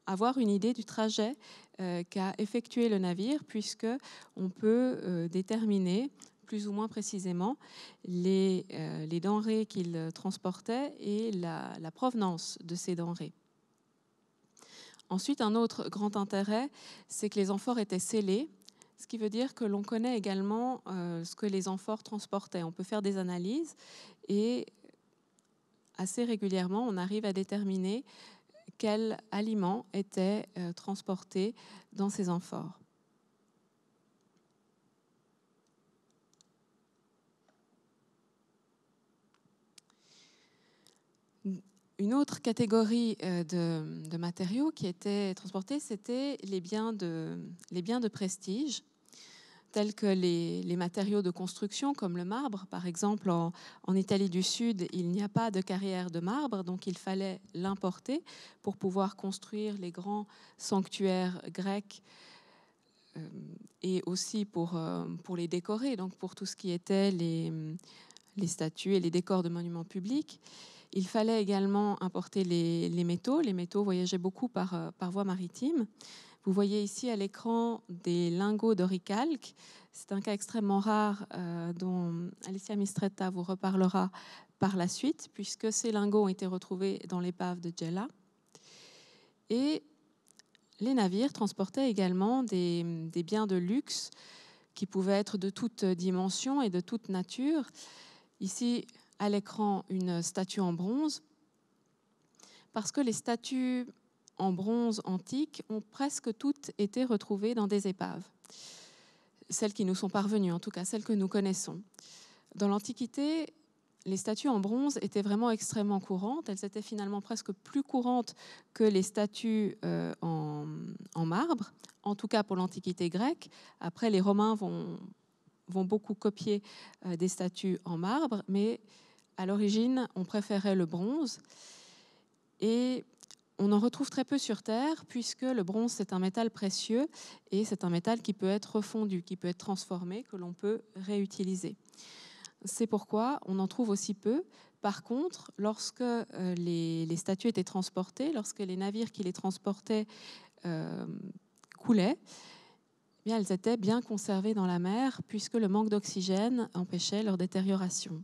avoir une idée du trajet qu'a effectué le navire, puisqu'on peut déterminer plus ou moins précisément les denrées qu'il transportait et la provenance de ces denrées. Ensuite, un autre grand intérêt, c'est que les amphores étaient scellés, ce qui veut dire que l'on connaît également ce que les amphores transportaient. On peut faire des analyses et assez régulièrement, on arrive à déterminer quels aliments étaient transportés dans ces amphores. Une autre catégorie de matériaux qui étaient transportés, c'était les biens de prestige, tels que les matériaux de construction comme le marbre. Par exemple, en Italie du Sud, il n'y a pas de carrière de marbre, donc il fallait l'importer pour pouvoir construire les grands sanctuaires grecs et aussi pour les décorer, donc pour tout ce qui était les statues et les décors de monuments publics. Il fallait également importer les métaux. Les métaux voyageaient beaucoup par voie maritime. Vous voyez ici à l'écran des lingots d'oricalque. C'est un cas extrêmement rare dont Alicia Mistretta vous reparlera par la suite, puisque ces lingots ont été retrouvés dans l'épave de Gela. Et les navires transportaient également des biens de luxe qui pouvaient être de toute dimension et de toute nature. Ici, à l'écran, une statue en bronze, parce que les statues en bronze antique ont presque toutes été retrouvées dans des épaves. Celles qui nous sont parvenues, en tout cas celles que nous connaissons. Dans l'Antiquité, les statues en bronze étaient vraiment extrêmement courantes. Elles étaient finalement presque plus courantes que les statues en marbre, en tout cas pour l'Antiquité grecque. Après, les Romains vont beaucoup copier des statues en marbre, mais à l'origine, on préférait le bronze. Et on en retrouve très peu sur Terre, puisque le bronze, c'est un métal précieux et c'est un métal qui peut être refondu, qui peut être transformé, que l'on peut réutiliser. C'est pourquoi on en trouve aussi peu. Par contre, lorsque les statues étaient transportées, lorsque les navires qui les transportaient coulaient, eh bien, elles étaient bien conservées dans la mer, puisque le manque d'oxygène empêchait leur détérioration.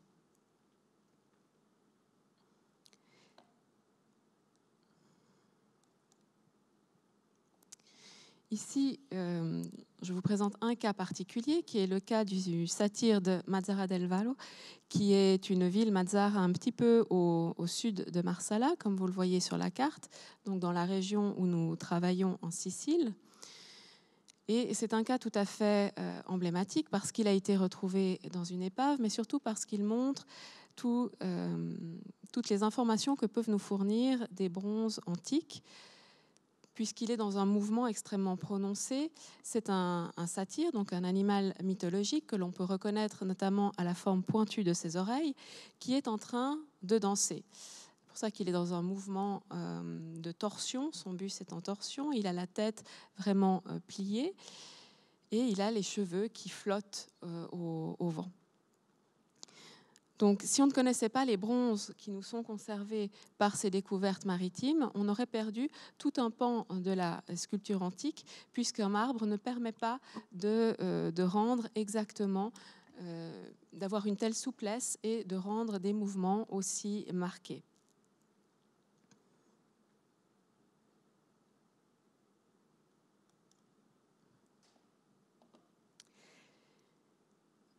Ici, je vous présente un cas particulier qui est le cas du satyre de Mazara del Vallo, qui est une ville, Mazara, un petit peu au sud de Marsala, comme vous le voyez sur la carte, donc dans la région où nous travaillons en Sicile. Et c'est un cas tout à fait emblématique parce qu'il a été retrouvé dans une épave, mais surtout parce qu'il montre toutes les informations que peuvent nous fournir des bronzes antiques, puisqu'il est dans un mouvement extrêmement prononcé. C'est un satyre, donc un animal mythologique que l'on peut reconnaître notamment à la forme pointue de ses oreilles, qui est en train de danser. C'est pour ça qu'il est dans un mouvement de torsion, son buste est en torsion, il a la tête vraiment pliée et il a les cheveux qui flottent au vent. Donc, si on ne connaissait pas les bronzes qui nous sont conservés par ces découvertes maritimes, on aurait perdu tout un pan de la sculpture antique, puisqu'un marbre ne permet pas de rendre exactement, d'avoir une telle souplesse et de rendre des mouvements aussi marqués.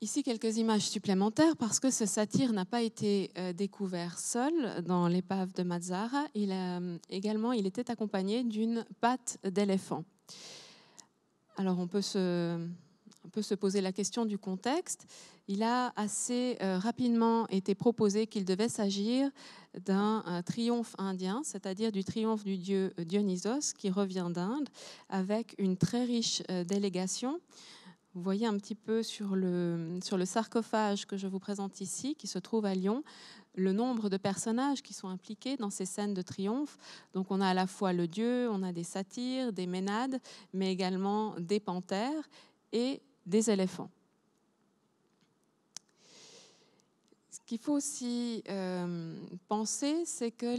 Ici, quelques images supplémentaires parce que ce satyre n'a pas été découvert seul dans l'épave de Mazara. Il était accompagné d'une patte d'éléphant. Alors, on peut se poser la question du contexte. Il a assez rapidement été proposé qu'il devait s'agir d'un triomphe indien, c'est-à-dire du triomphe du dieu Dionysos qui revient d'Inde avec une très riche délégation. Vous voyez un petit peu sur le sarcophage que je vous présente ici, qui se trouve à Lyon, le nombre de personnages qui sont impliqués dans ces scènes de triomphe. Donc on a à la fois le dieu, on a des satyres, des ménades, mais également des panthères et des éléphants. Ce qu'il faut aussi penser, c'est que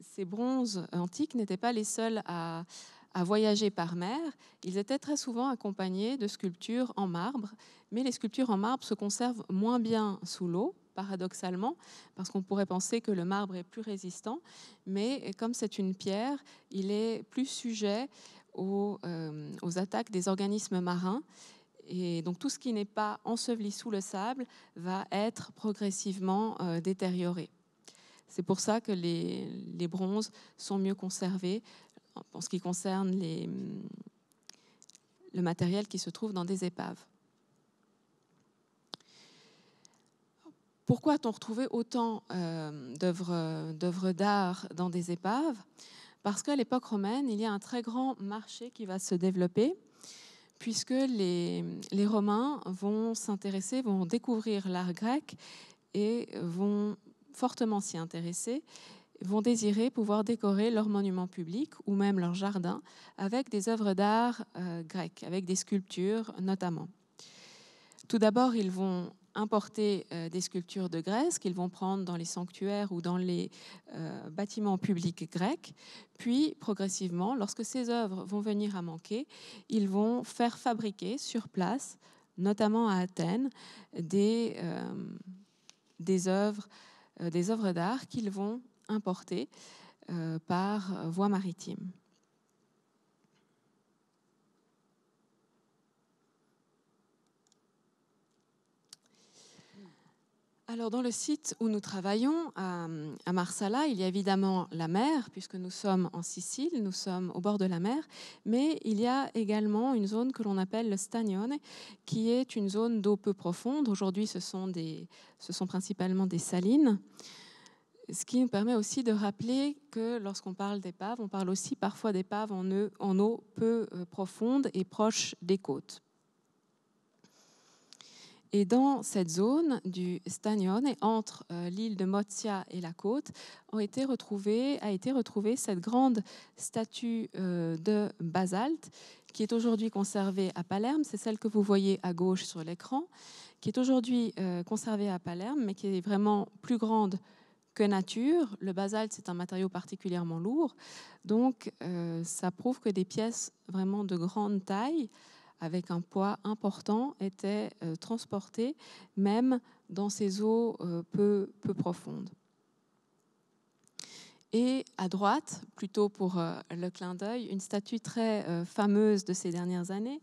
ces bronzes antiques n'étaient pas les seuls à voyager par mer. Ils étaient très souvent accompagnés de sculptures en marbre, mais les sculptures en marbre se conservent moins bien sous l'eau, paradoxalement, parce qu'on pourrait penser que le marbre est plus résistant, mais comme c'est une pierre, il est plus sujet aux attaques des organismes marins. Et donc tout ce qui n'est pas enseveli sous le sable va être progressivement détérioré. C'est pour ça que les bronzes sont mieux conservés en ce qui concerne le matériel qui se trouve dans des épaves. Pourquoi a-t-on retrouvé autant d'œuvres d'art dans des épaves? Parce qu'à l'époque romaine, il y a un très grand marché qui va se développer, puisque les Romains vont s'intéresser, vont découvrir l'art grec et vont fortement s'y intéresser, vont désirer pouvoir décorer leurs monuments publics ou même leurs jardins avec des œuvres d'art grecques, avec des sculptures notamment. Tout d'abord, ils vont importer des sculptures de Grèce qu'ils vont prendre dans les sanctuaires ou dans les bâtiments publics grecs. Puis, progressivement, lorsque ces œuvres vont venir à manquer, ils vont faire fabriquer sur place, notamment à Athènes, des œuvres d'art qu'ils vont importés par voie maritime. Alors, dans le site où nous travaillons, à Marsala, il y a évidemment la mer, puisque nous sommes en Sicile, nous sommes au bord de la mer, mais il y a également une zone que l'on appelle le Stagnone, qui est une zone d'eau peu profonde. Aujourd'hui, ce sont principalement des salines. Ce qui nous permet aussi de rappeler que lorsqu'on parle d'épave, on parle aussi parfois d'épave en eau peu profonde et proche des côtes. Et dans cette zone du Stagnone, entre l'île de Mozia et la côte, a été retrouvée cette grande statue de basalte qui est aujourd'hui conservée à Palerme. C'est celle que vous voyez à gauche sur l'écran, qui est aujourd'hui conservée à Palerme, mais qui est vraiment plus grande que nature. Le basalte, c'est un matériau particulièrement lourd, donc ça prouve que des pièces vraiment de grande taille, avec un poids important, étaient transportées, même dans ces eaux peu profondes. Et à droite, plutôt pour le clin d'œil, une statue très fameuse de ces dernières années,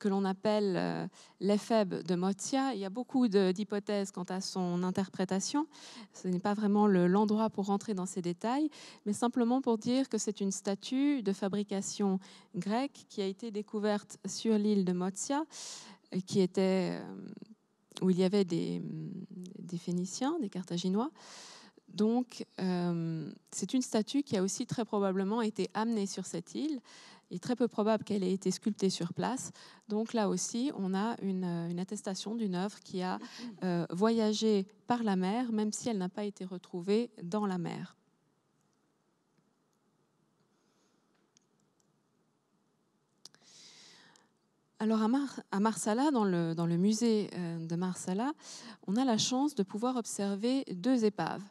que l'on appelle l'éphèbe de Mozia. Il y a beaucoup d'hypothèses quant à son interprétation. Ce n'est pas vraiment l'endroit pour rentrer dans ces détails, mais simplement pour dire que c'est une statue de fabrication grecque qui a été découverte sur l'île de Mozia, où il y avait des Phéniciens, des Carthaginois. Donc, c'est une statue qui a aussi très probablement été amenée sur cette île. Il est très peu probable qu'elle ait été sculptée sur place. Donc là aussi, on a une attestation d'une œuvre qui a voyagé par la mer, même si elle n'a pas été retrouvée dans la mer. Alors à Marsala, dans le musée de Marsala, on a la chance de pouvoir observer 2 épaves.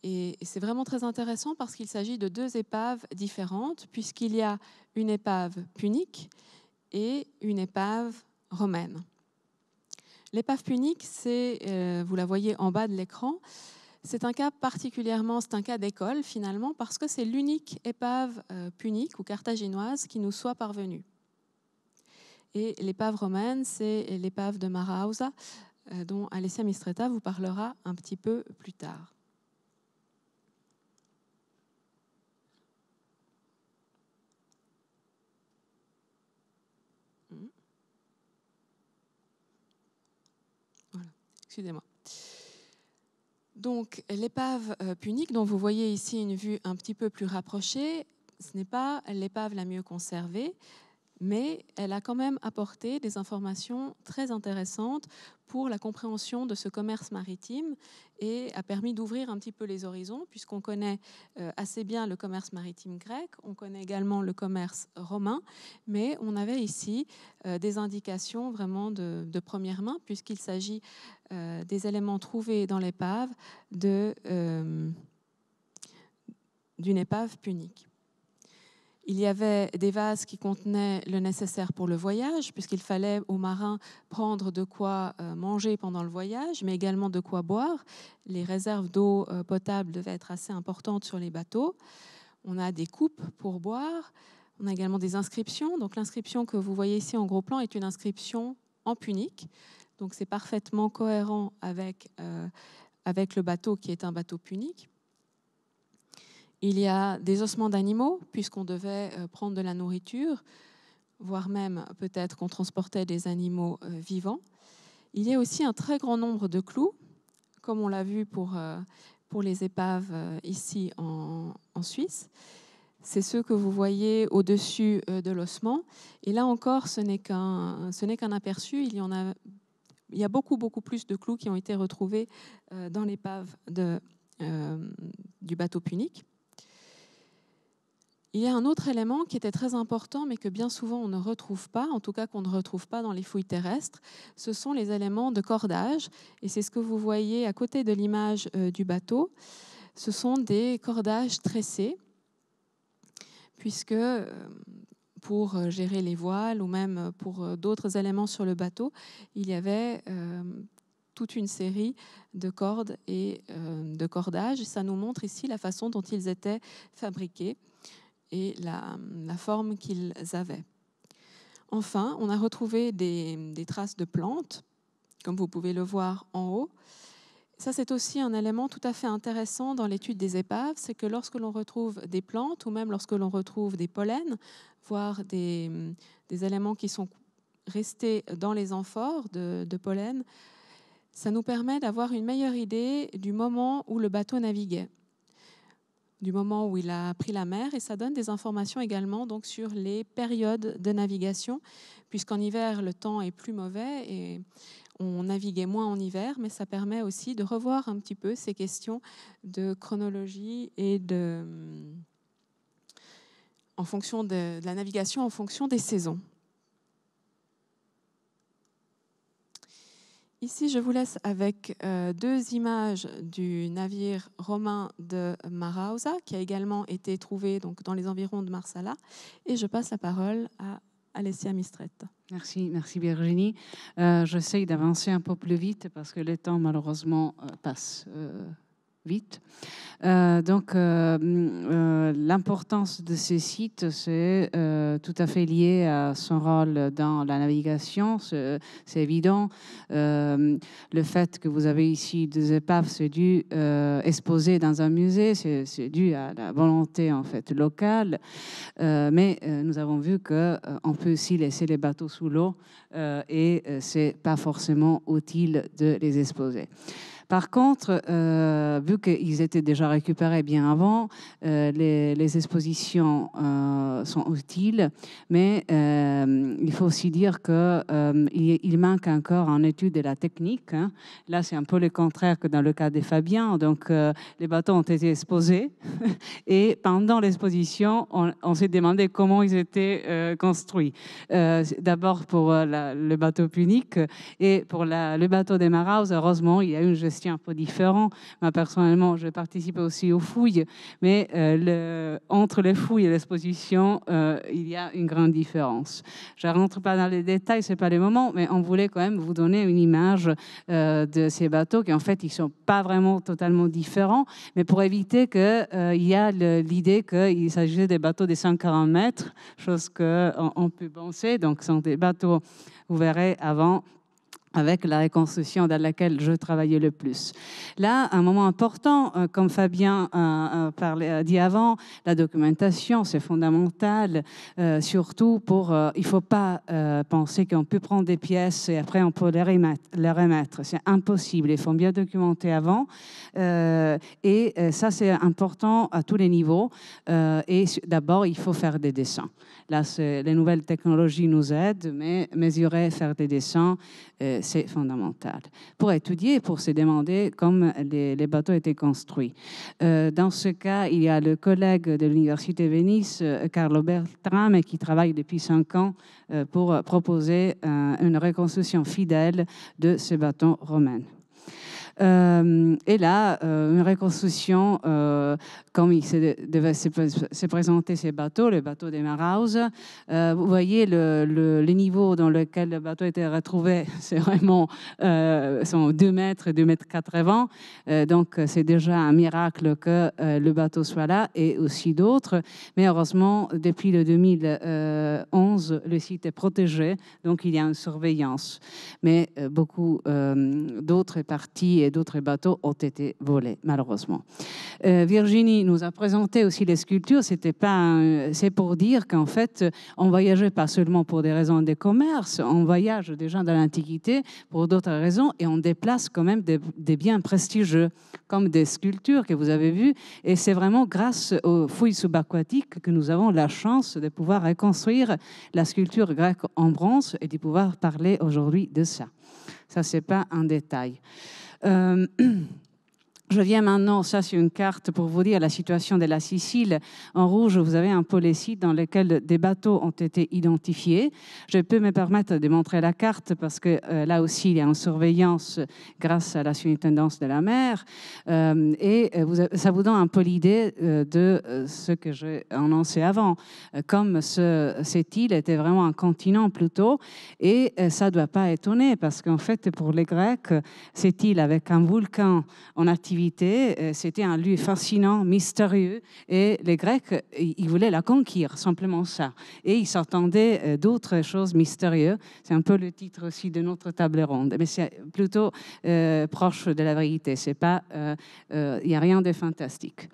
Et c'est vraiment très intéressant parce qu'il s'agit de 2 épaves différentes, puisqu'il y a une épave punique et une épave romaine. L'épave punique, vous la voyez en bas de l'écran, c'est un cas d'école finalement, parce que c'est l'unique épave punique ou carthaginoise qui nous soit parvenue. Et l'épave romaine, c'est l'épave de Marausa, dont Alessia Mistretta vous parlera un petit peu plus tard. Voilà, excusez-moi. Donc, l'épave punique, dont vous voyez ici une vue un petit peu plus rapprochée, ce n'est pas l'épave la mieux conservée, mais elle a quand même apporté des informations très intéressantes pour la compréhension de ce commerce maritime et a permis d'ouvrir un petit peu les horizons, puisqu'on connaît assez bien le commerce maritime grec, on connaît également le commerce romain, mais on avait ici des indications vraiment de première main, puisqu'il s'agit des éléments trouvés dans l'épave d'une épave punique. Il y avait des vases qui contenaient le nécessaire pour le voyage, puisqu'il fallait aux marins prendre de quoi manger pendant le voyage, mais également de quoi boire. Les réserves d'eau potable devaient être assez importantes sur les bateaux. On a des coupes pour boire. On a également des inscriptions. Donc l'inscription que vous voyez ici en gros plan est une inscription en punique. Donc c'est parfaitement cohérent avec le bateau qui est un bateau punique. Il y a des ossements d'animaux, puisqu'on devait prendre de la nourriture, voire même peut-être qu'on transportait des animaux vivants. Il y a aussi un très grand nombre de clous, comme on l'a vu pour les épaves ici en Suisse. C'est ceux que vous voyez au-dessus de l'ossement. Et là encore, ce n'est qu'un aperçu. Il y a beaucoup plus de clous qui ont été retrouvés dans l'épave du bateau punique. Il y a un autre élément qui était très important, mais que bien souvent on ne retrouve pas, en tout cas qu'on ne retrouve pas dans les fouilles terrestres. Ce sont les éléments de cordage. Et c'est ce que vous voyez à côté de l'image du bateau. Ce sont des cordages tressés, puisque pour gérer les voiles ou même pour d'autres éléments sur le bateau, il y avait toute une série de cordes et de cordages. Ça nous montre ici la façon dont ils étaient fabriqués et la forme qu'ils avaient. Enfin, on a retrouvé des traces de plantes, comme vous pouvez le voir en haut. Ça, c'est aussi un élément tout à fait intéressant dans l'étude des épaves, c'est que lorsque l'on retrouve des plantes ou même lorsque l'on retrouve des pollens, voire des éléments qui sont restés dans les amphores de pollen, ça nous permet d'avoir une meilleure idée du moment où le bateau naviguait, du moment où il a pris la mer, et ça donne des informations également donc, sur les périodes de navigation, puisqu'en hiver, le temps est plus mauvais et on naviguait moins en hiver, mais ça permet aussi de revoir un petit peu ces questions de chronologie et en fonction de la navigation en fonction des saisons. Ici, je vous laisse avec 2 images du navire romain de Marausa, qui a également été trouvé donc, dans les environs de Marsala. Et je passe la parole à Alessia Mistretta. Merci Virginie. J'essaye d'avancer un peu plus vite parce que le temps, malheureusement, passe vite. L'importance de ces sites, c'est tout à fait lié à son rôle dans la navigation, c'est évident. Le fait que vous avez ici des épaves, c'est dû exposer dans un musée, c'est dû à la volonté en fait locale. Mais nous avons vu qu'on peut aussi laisser les bateaux sous l'eau et c'est pas forcément utile de les exposer. Par contre, vu qu'ils étaient déjà récupérés bien avant, les expositions sont utiles, mais il faut aussi dire qu'il manque encore en étude de la technique. Hein. Là, c'est un peu le contraire que dans le cas des Fabiens. Donc, les bateaux ont été exposés et pendant l'exposition, on s'est demandé comment ils étaient construits. D'abord pour le bateau punique et pour le bateau des Maraus, heureusement, il y a eu une gestion un peu différent. Moi, personnellement, je participe aussi aux fouilles, mais entre les fouilles et l'exposition, il y a une grande différence. Je ne rentre pas dans les détails, ce n'est pas le moment, mais on voulait quand même vous donner une image de ces bateaux qui, en fait, ils ne sont pas vraiment totalement différents, mais pour éviter qu'il y a l'idée qu'il s'agissait des bateaux de 140 mètres, chose qu'on peut penser. Donc, ce sont des bateaux, vous verrez, avant, avec la reconstruction dans laquelle je travaillais le plus. Là, un moment important, comme Fabien a dit avant, la documentation, c'est fondamental, surtout pour... il ne faut pas penser qu'on peut prendre des pièces et après on peut les remettre. C'est impossible, il faut bien documenter avant. Et ça, c'est important à tous les niveaux. Et d'abord, il faut faire des dessins. Là, les nouvelles technologies nous aident, mais mesurer, faire des dessins, c'est fondamental. Pour étudier, pour se demander comment les bateaux étaient construits. Dans ce cas, il y a le collègue de l'Université Venise, Carlo Beltrame, qui travaille depuis 5 ans pour proposer une reconstruction fidèle de ces bateaux romains. Et là, une reconstruction, comme il devait se présenter ces bateaux, le bateau des Maraus. Vous voyez le niveau dans lequel le bateau a été retrouvé, c'est vraiment sont 2 mètres, 2 mètres 80. Donc, c'est déjà un miracle que le bateau soit là et aussi d'autres. Mais heureusement, depuis le 2011, le site est protégé, donc il y a une surveillance. Mais beaucoup d'autres parties et d'autres bateaux ont été volés, malheureusement. Virginie nous a présenté aussi les sculptures. C'est pour dire qu'en fait, on voyageait pas seulement pour des raisons de commerce, on voyage déjà dans l'Antiquité pour d'autres raisons et on déplace quand même des biens prestigieux, comme des sculptures que vous avez vues. Et c'est vraiment grâce aux fouilles subaquatiques que nous avons la chance de pouvoir reconstruire la sculpture grecque en bronze et de pouvoir parler aujourd'hui de ça. Ça, c'est pas un détail. Je viens maintenant, ça c'est une carte pour vous dire la situation de la Sicile. En rouge, vous avez un peu les sites dans lesquels des bateaux ont été identifiés. Je peux me permettre de montrer la carte parce que là aussi, il y a une surveillance grâce à la surintendance de la mer. Ça vous donne un peu l'idée de ce que j'ai annoncé avant. Comme cette île était vraiment un continent plutôt, et ça ne doit pas étonner parce qu'en fait, pour les Grecs, cette île avec un volcan en activité, c'était un lieu fascinant, mystérieux, et les Grecs, ils voulaient la conquérir, simplement ça. Et ils s'attendaient d'autres choses mystérieuses. C'est un peu le titre aussi de notre table ronde, mais c'est plutôt proche de la vérité. C'est pas, il n'y a rien de fantastique.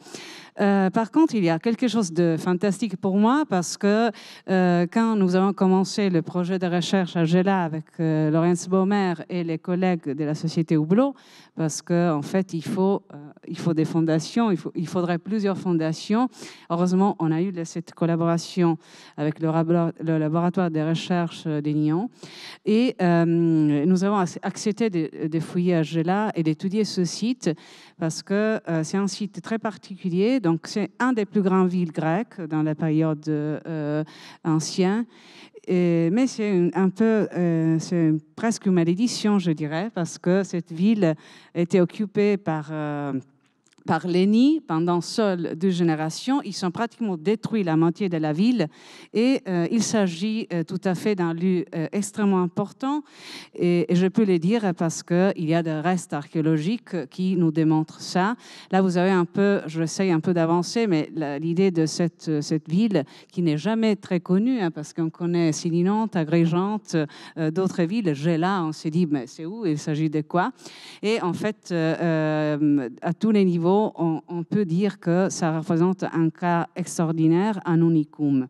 Par contre, il y a quelque chose de fantastique pour moi parce que quand nous avons commencé le projet de recherche à Gela avec Laurence Baumer et les collègues de la Société Hublot, parce qu'en fait, il faut des fondations, il faudrait plusieurs fondations. Heureusement, on a eu cette collaboration avec le laboratoire de recherche des Nyon. Et nous avons accepté de fouiller à Gela et d'étudier ce site parce que c'est un site très particulier. Donc, c'est un des plus grandes villes grecques dans la période ancienne. Mais c'est c'est presque une malédiction, je dirais, parce que cette ville était occupée par par l'ENI pendant seules 2 générations. Ils ont pratiquement détruit la moitié de la ville et il s'agit tout à fait d'un lieu extrêmement important et je peux le dire parce qu'il y a des restes archéologiques qui nous démontrent ça. Là, vous avez un peu, j'essaye un peu d'avancer, mais l'idée de cette ville qui n'est jamais très connue hein, parce qu'on connaît Sélinonte, Agrégente, d'autres villes. Gela, on s'est dit, mais c'est où? Il s'agit de quoi? Et en fait, à tous les niveaux, on peut dire que ça représente un cas extraordinaire, un unicum.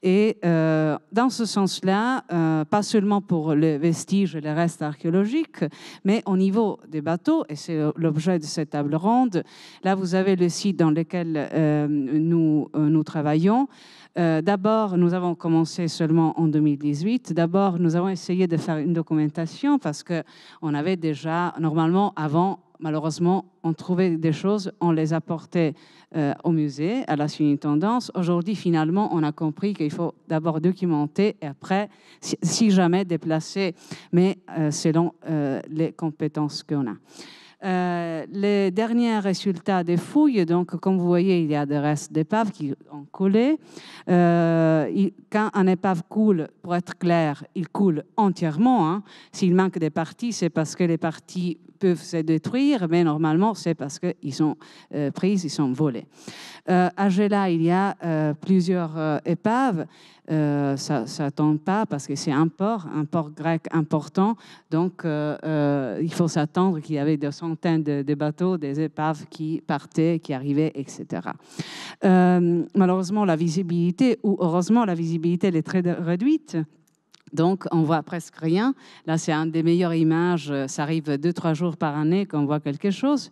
Et dans ce sens-là, pas seulement pour les vestiges et les restes archéologiques, mais au niveau des bateaux, et c'est l'objet de cette table ronde, là vous avez le site dans lequel nous travaillons. D'abord, nous avons commencé seulement en 2018. D'abord, nous avons essayé de faire une documentation parce qu'on avait déjà, normalement, avant, malheureusement, on trouvait des choses, on les apportait au musée, à la surintendance. Aujourd'hui, finalement, on a compris qu'il faut d'abord documenter et après, si jamais, déplacer, mais selon les compétences qu'on a. Les derniers résultats des fouilles, donc comme vous voyez, il y a des restes d'épaves qui ont coulé. Quand un épave coule, pour être clair, il coule entièrement. Hein. S'il manque des parties, c'est parce que les parties peuvent se détruire, mais normalement, c'est parce qu'ils sont prises, ils sont volés. À Gela, il y a plusieurs épaves. Ça ne tombe pas parce que c'est un port grec important. Donc, il faut s'attendre qu'il y avait des centaines de bateaux, des épaves qui partaient, qui arrivaient, etc. Malheureusement, la visibilité, ou heureusement, la visibilité elle est très réduite. Donc, on voit presque rien. Là, c'est une des meilleures images. Ça arrive 2-3 jours par année qu'on voit quelque chose.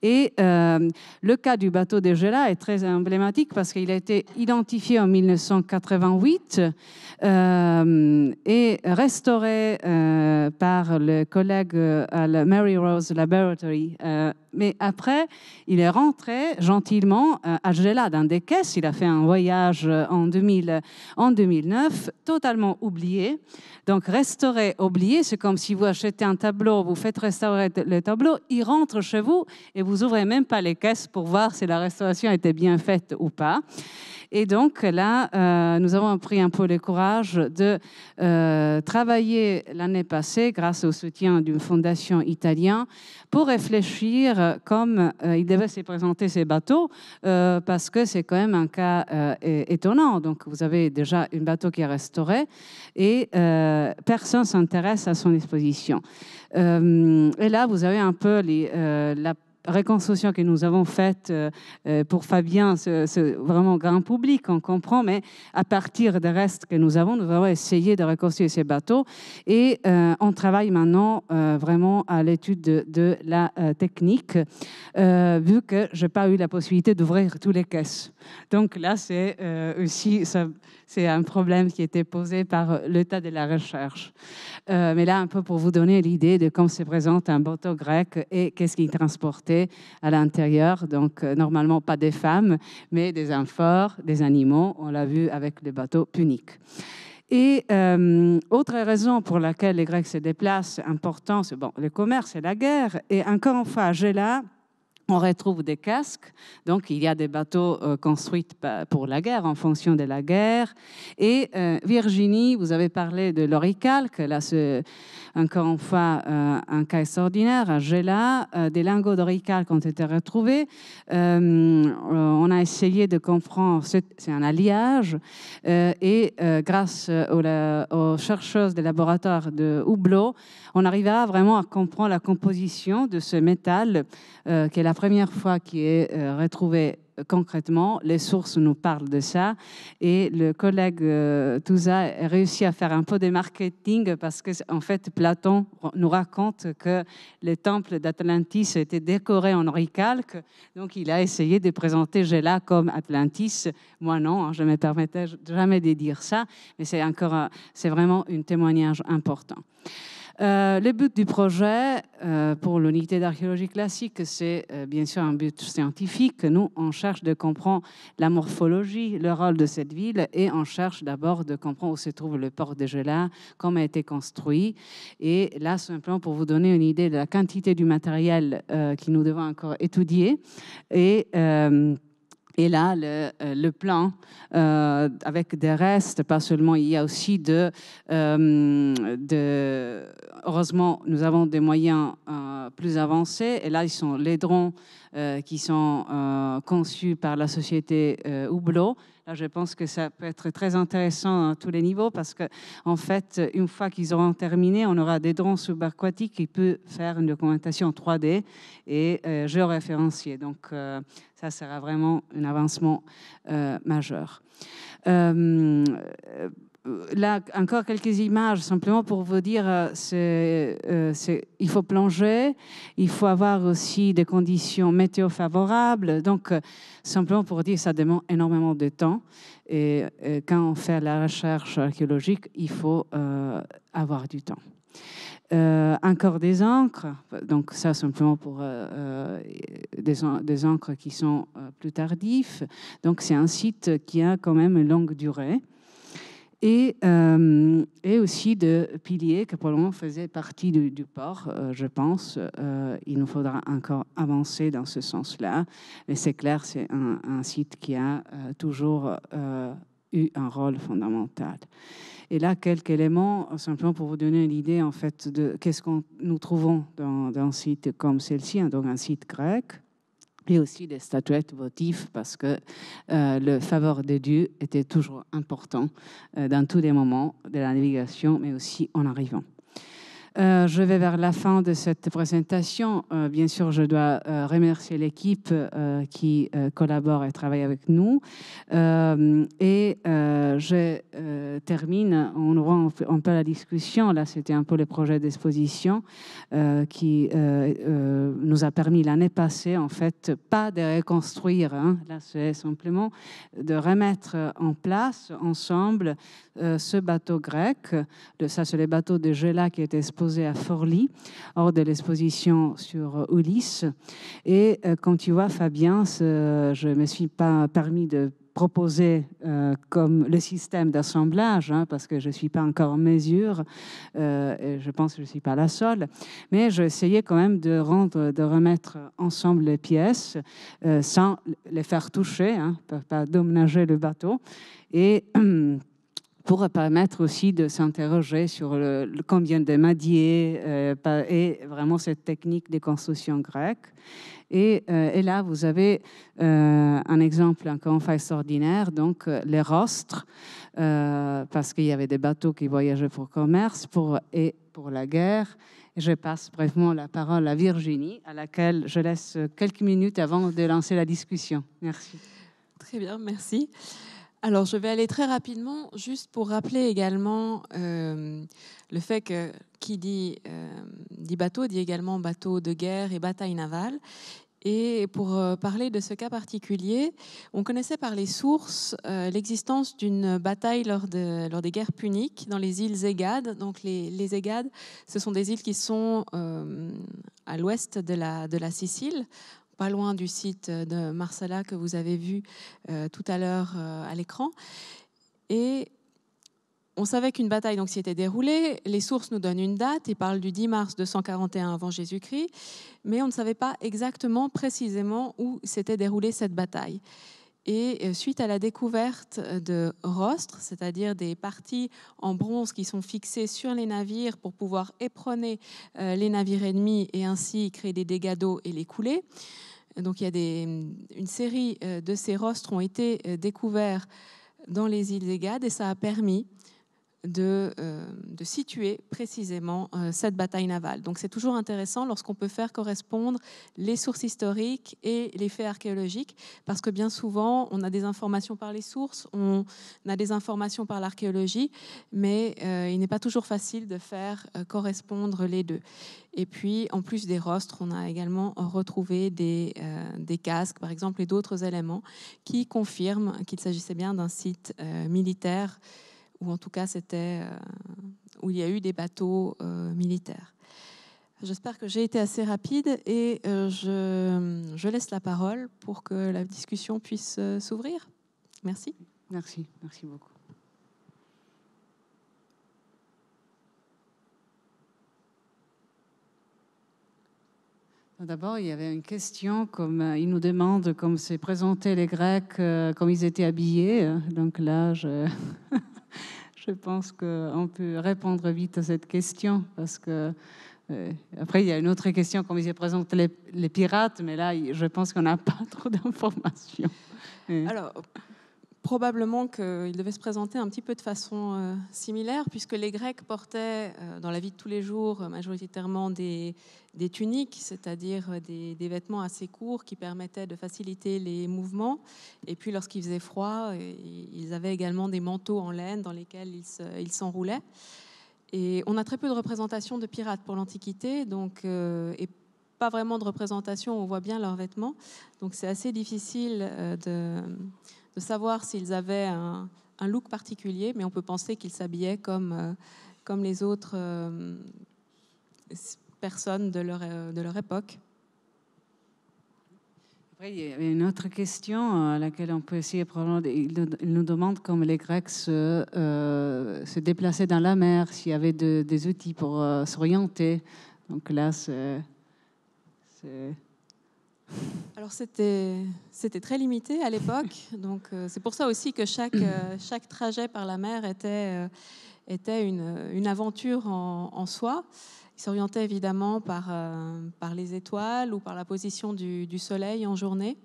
Et le cas du bateau de Gela est très emblématique parce qu'il a été identifié en 1988 et restauré par le collègue à la Mary Rose Laboratory. Mais après, il est rentré gentiment à Gela dans des caisses. Il a fait un voyage en 2009, totalement oublié. Donc, restauré, oublié, c'est comme si vous achetez un tableau, vous faites restaurer le tableau, il rentre chez vous et vous n'ouvrez même pas les caisses pour voir si la restauration était bien faite ou pas. Et donc là, nous avons pris un peu le courage de travailler l'année passée, grâce au soutien d'une fondation italienne, pour réfléchir comme il devait se présenter ces bateaux, parce que c'est quand même un cas étonnant. Donc vous avez déjà un bateau qui est restauré et personne ne s'intéresse à son exposition. Et là, vous avez un peu la reconstruction que nous avons faite pour Fabien, c'est vraiment grand public, on comprend, mais à partir des restes que nous avons essayé de reconstruire ces bateaux et on travaille maintenant vraiment à l'étude de la technique, vu que je n'ai pas eu la possibilité d'ouvrir toutes les caisses. Donc là, c'est aussi... C'est un problème qui était posé par l'état de la recherche. Mais là, un peu pour vous donner l'idée de comment se présente un bateau grec et qu'est-ce qu'il transportait à l'intérieur. Donc, normalement, pas des femmes, mais des amphores, des animaux. On l'a vu avec les bateaux puniques. Et autre raison pour laquelle les Grecs se déplacent, important, c'est le commerce et la guerre. Et encore une fois, à Gela, on retrouve des casques, donc il y a des bateaux construits pour la guerre, en fonction de la guerre. Et Virginie, vous avez parlé de l'oricalque, là c'est encore une fois un cas extraordinaire. À Gela, des lingots d'oricalque ont été retrouvés. On a essayé de comprendre, c'est un alliage, et grâce aux chercheuses des laboratoires de Hublot, on arrivera vraiment à comprendre la composition de ce métal, qui est la première fois qu'il est retrouvé concrètement. Les sources nous parlent de ça. Et le collègue Touza a réussi à faire un peu de marketing parce qu'en fait, Platon nous raconte que les temples d'Atlantis étaient décorés en oricalque. Donc, il a essayé de présenter Gela comme Atlantis. Moi, non, je ne me permettais jamais de dire ça. Mais c'est vraiment un témoignage important. Le but du projet pour l'unité d'archéologie classique, c'est bien sûr un but scientifique. Nous, on cherche de comprendre la morphologie, le rôle de cette ville, et on cherche d'abord de comprendre où se trouve le port de Gela, comment a été construit. Et là, simplement pour vous donner une idée de la quantité du matériel que nous devons encore étudier. Et là, le plan, avec des restes, pas seulement, il y a aussi heureusement, nous avons des moyens plus avancés. Et là, ils sont les drones qui sont conçus par la société Hublot. Là, je pense que ça peut être très intéressant à tous les niveaux parce qu'en fait, une fois qu'ils auront terminé, on aura des drones subaquatiques qui peuvent faire une documentation 3D et géoréférenciée. Donc, ça sera vraiment un avancement majeur. Là, encore quelques images, simplement pour vous dire, il faut plonger, il faut avoir aussi des conditions météo favorables. Donc, simplement pour dire, ça demande énormément de temps. Et quand on fait la recherche archéologique, il faut avoir du temps. Encore des encres, donc ça simplement pour des encres qui sont plus tardifs. Donc, c'est un site qui a quand même une longue durée. Et aussi de piliers qui pour le moment faisaient partie du port, je pense. Il nous faudra encore avancer dans ce sens-là. Mais c'est clair, c'est un site qui a toujours eu un rôle fondamental. Et là, quelques éléments, simplement pour vous donner une idée en fait, de qu'est-ce que nous trouvons dans un site comme celle-ci, donc un site grec. Et aussi des statuettes votives parce que le faveur de Dieu était toujours important dans tous les moments de la navigation, mais aussi en arrivant. Je vais vers la fin de cette présentation. Bien sûr, je dois remercier l'équipe qui collabore et travaille avec nous. Je termine en ouvrant un peu la discussion. Là, c'était un peu le projet d'exposition qui nous a permis l'année passée, en fait, pas de reconstruire. Hein. Là, c'est simplement de remettre en place ensemble ce bateau grec. Ça, c'est le bateau de Gela qui était exposé à Forlì, hors de l'exposition sur Ulysse. Et comme tu vois, Fabien, je ne me suis pas permis de proposer comme le système d'assemblage, hein, parce que je ne suis pas encore en mesure, et je pense que je ne suis pas la seule, mais j'ai essayé quand même de remettre ensemble les pièces sans les faire toucher, hein, pas dommager le bateau, et pour permettre aussi de s'interroger sur combien de madiers et vraiment cette technique de construction grecque. Et là, vous avez un exemple encore une fois extraordinaire, donc les rostres, parce qu'il y avait des bateaux qui voyageaient pour le commerce et pour la guerre. Et je passe brièvement la parole à Virginie, à laquelle je laisse quelques minutes avant de lancer la discussion. Merci. Très bien, merci. Alors, je vais aller très rapidement, juste pour rappeler également le fait que qui dit bateau, dit également bateau de guerre et bataille navale. Et pour parler de ce cas particulier, on connaissait par les sources l'existence d'une bataille lors des guerres puniques dans les îles Égades. Donc, les Égades, ce sont des îles qui sont à l'ouest de la Sicile, pas loin du site de Marsala que vous avez vu tout à l'heure à l'écran. Et on savait qu'une bataille s'y était déroulée. Les sources nous donnent une date. Ils parlent du 10 mars 241 avant Jésus-Christ. Mais on ne savait pas exactement, précisément, où s'était déroulée cette bataille. Et suite à la découverte de rostres, c'est-à-dire des parties en bronze qui sont fixées sur les navires pour pouvoir éperonner les navires ennemis et ainsi créer des dégâts d'eau et les couler, donc il y a une série de ces rostres ont été découverts dans les îles Égades et ça a permis de situer précisément cette bataille navale. Donc c'est toujours intéressant lorsqu'on peut faire correspondre les sources historiques et les faits archéologiques, parce que bien souvent on a des informations par les sources, on a des informations par l'archéologie, mais il n'est pas toujours facile de faire correspondre les deux. Et puis en plus des rostres, on a également retrouvé des casques par exemple et d'autres éléments qui confirment qu'il s'agissait bien d'un site militaire, ou en tout cas c'était où il y a eu des bateaux militaires. J'espère que j'ai été assez rapide et je laisse la parole pour que la discussion puisse s'ouvrir. Merci. Merci beaucoup. D'abord, il y avait une question, comme il nous demande comment se présentaient les Grecs, comme ils étaient habillés. Donc là, je pense qu'on peut répondre vite à cette question, parce que après, il y a une autre question, comment ils présentent les pirates, mais là, je pense qu'on n'a pas trop d'informations. Alors, probablement qu'il devait se présenter un petit peu de façon similaire, puisque les Grecs portaient dans la vie de tous les jours majoritairement des tuniques, c'est-à-dire des vêtements assez courts qui permettaient de faciliter les mouvements. Et puis lorsqu'il faisait froid, ils avaient également des manteaux en laine dans lesquels ils s'enroulaient. Et on a très peu de représentation de pirates pour l'Antiquité, donc, et pas vraiment de représentation, on voit bien leurs vêtements. Donc c'est assez difficile de savoir s'ils avaient un look particulier, mais on peut penser qu'ils s'habillaient comme les autres personnes de leur époque. Après, il y a une autre question à laquelle on peut essayer de répondre. Il nous demande comment les Grecs se déplaçaient dans la mer, s'il y avait des outils pour s'orienter. Donc là, Alors c'était très limité à l'époque, donc c'est pour ça aussi que chaque trajet par la mer était une aventure en soi. Ils s'orientaient évidemment par les étoiles ou par la position du soleil en journée,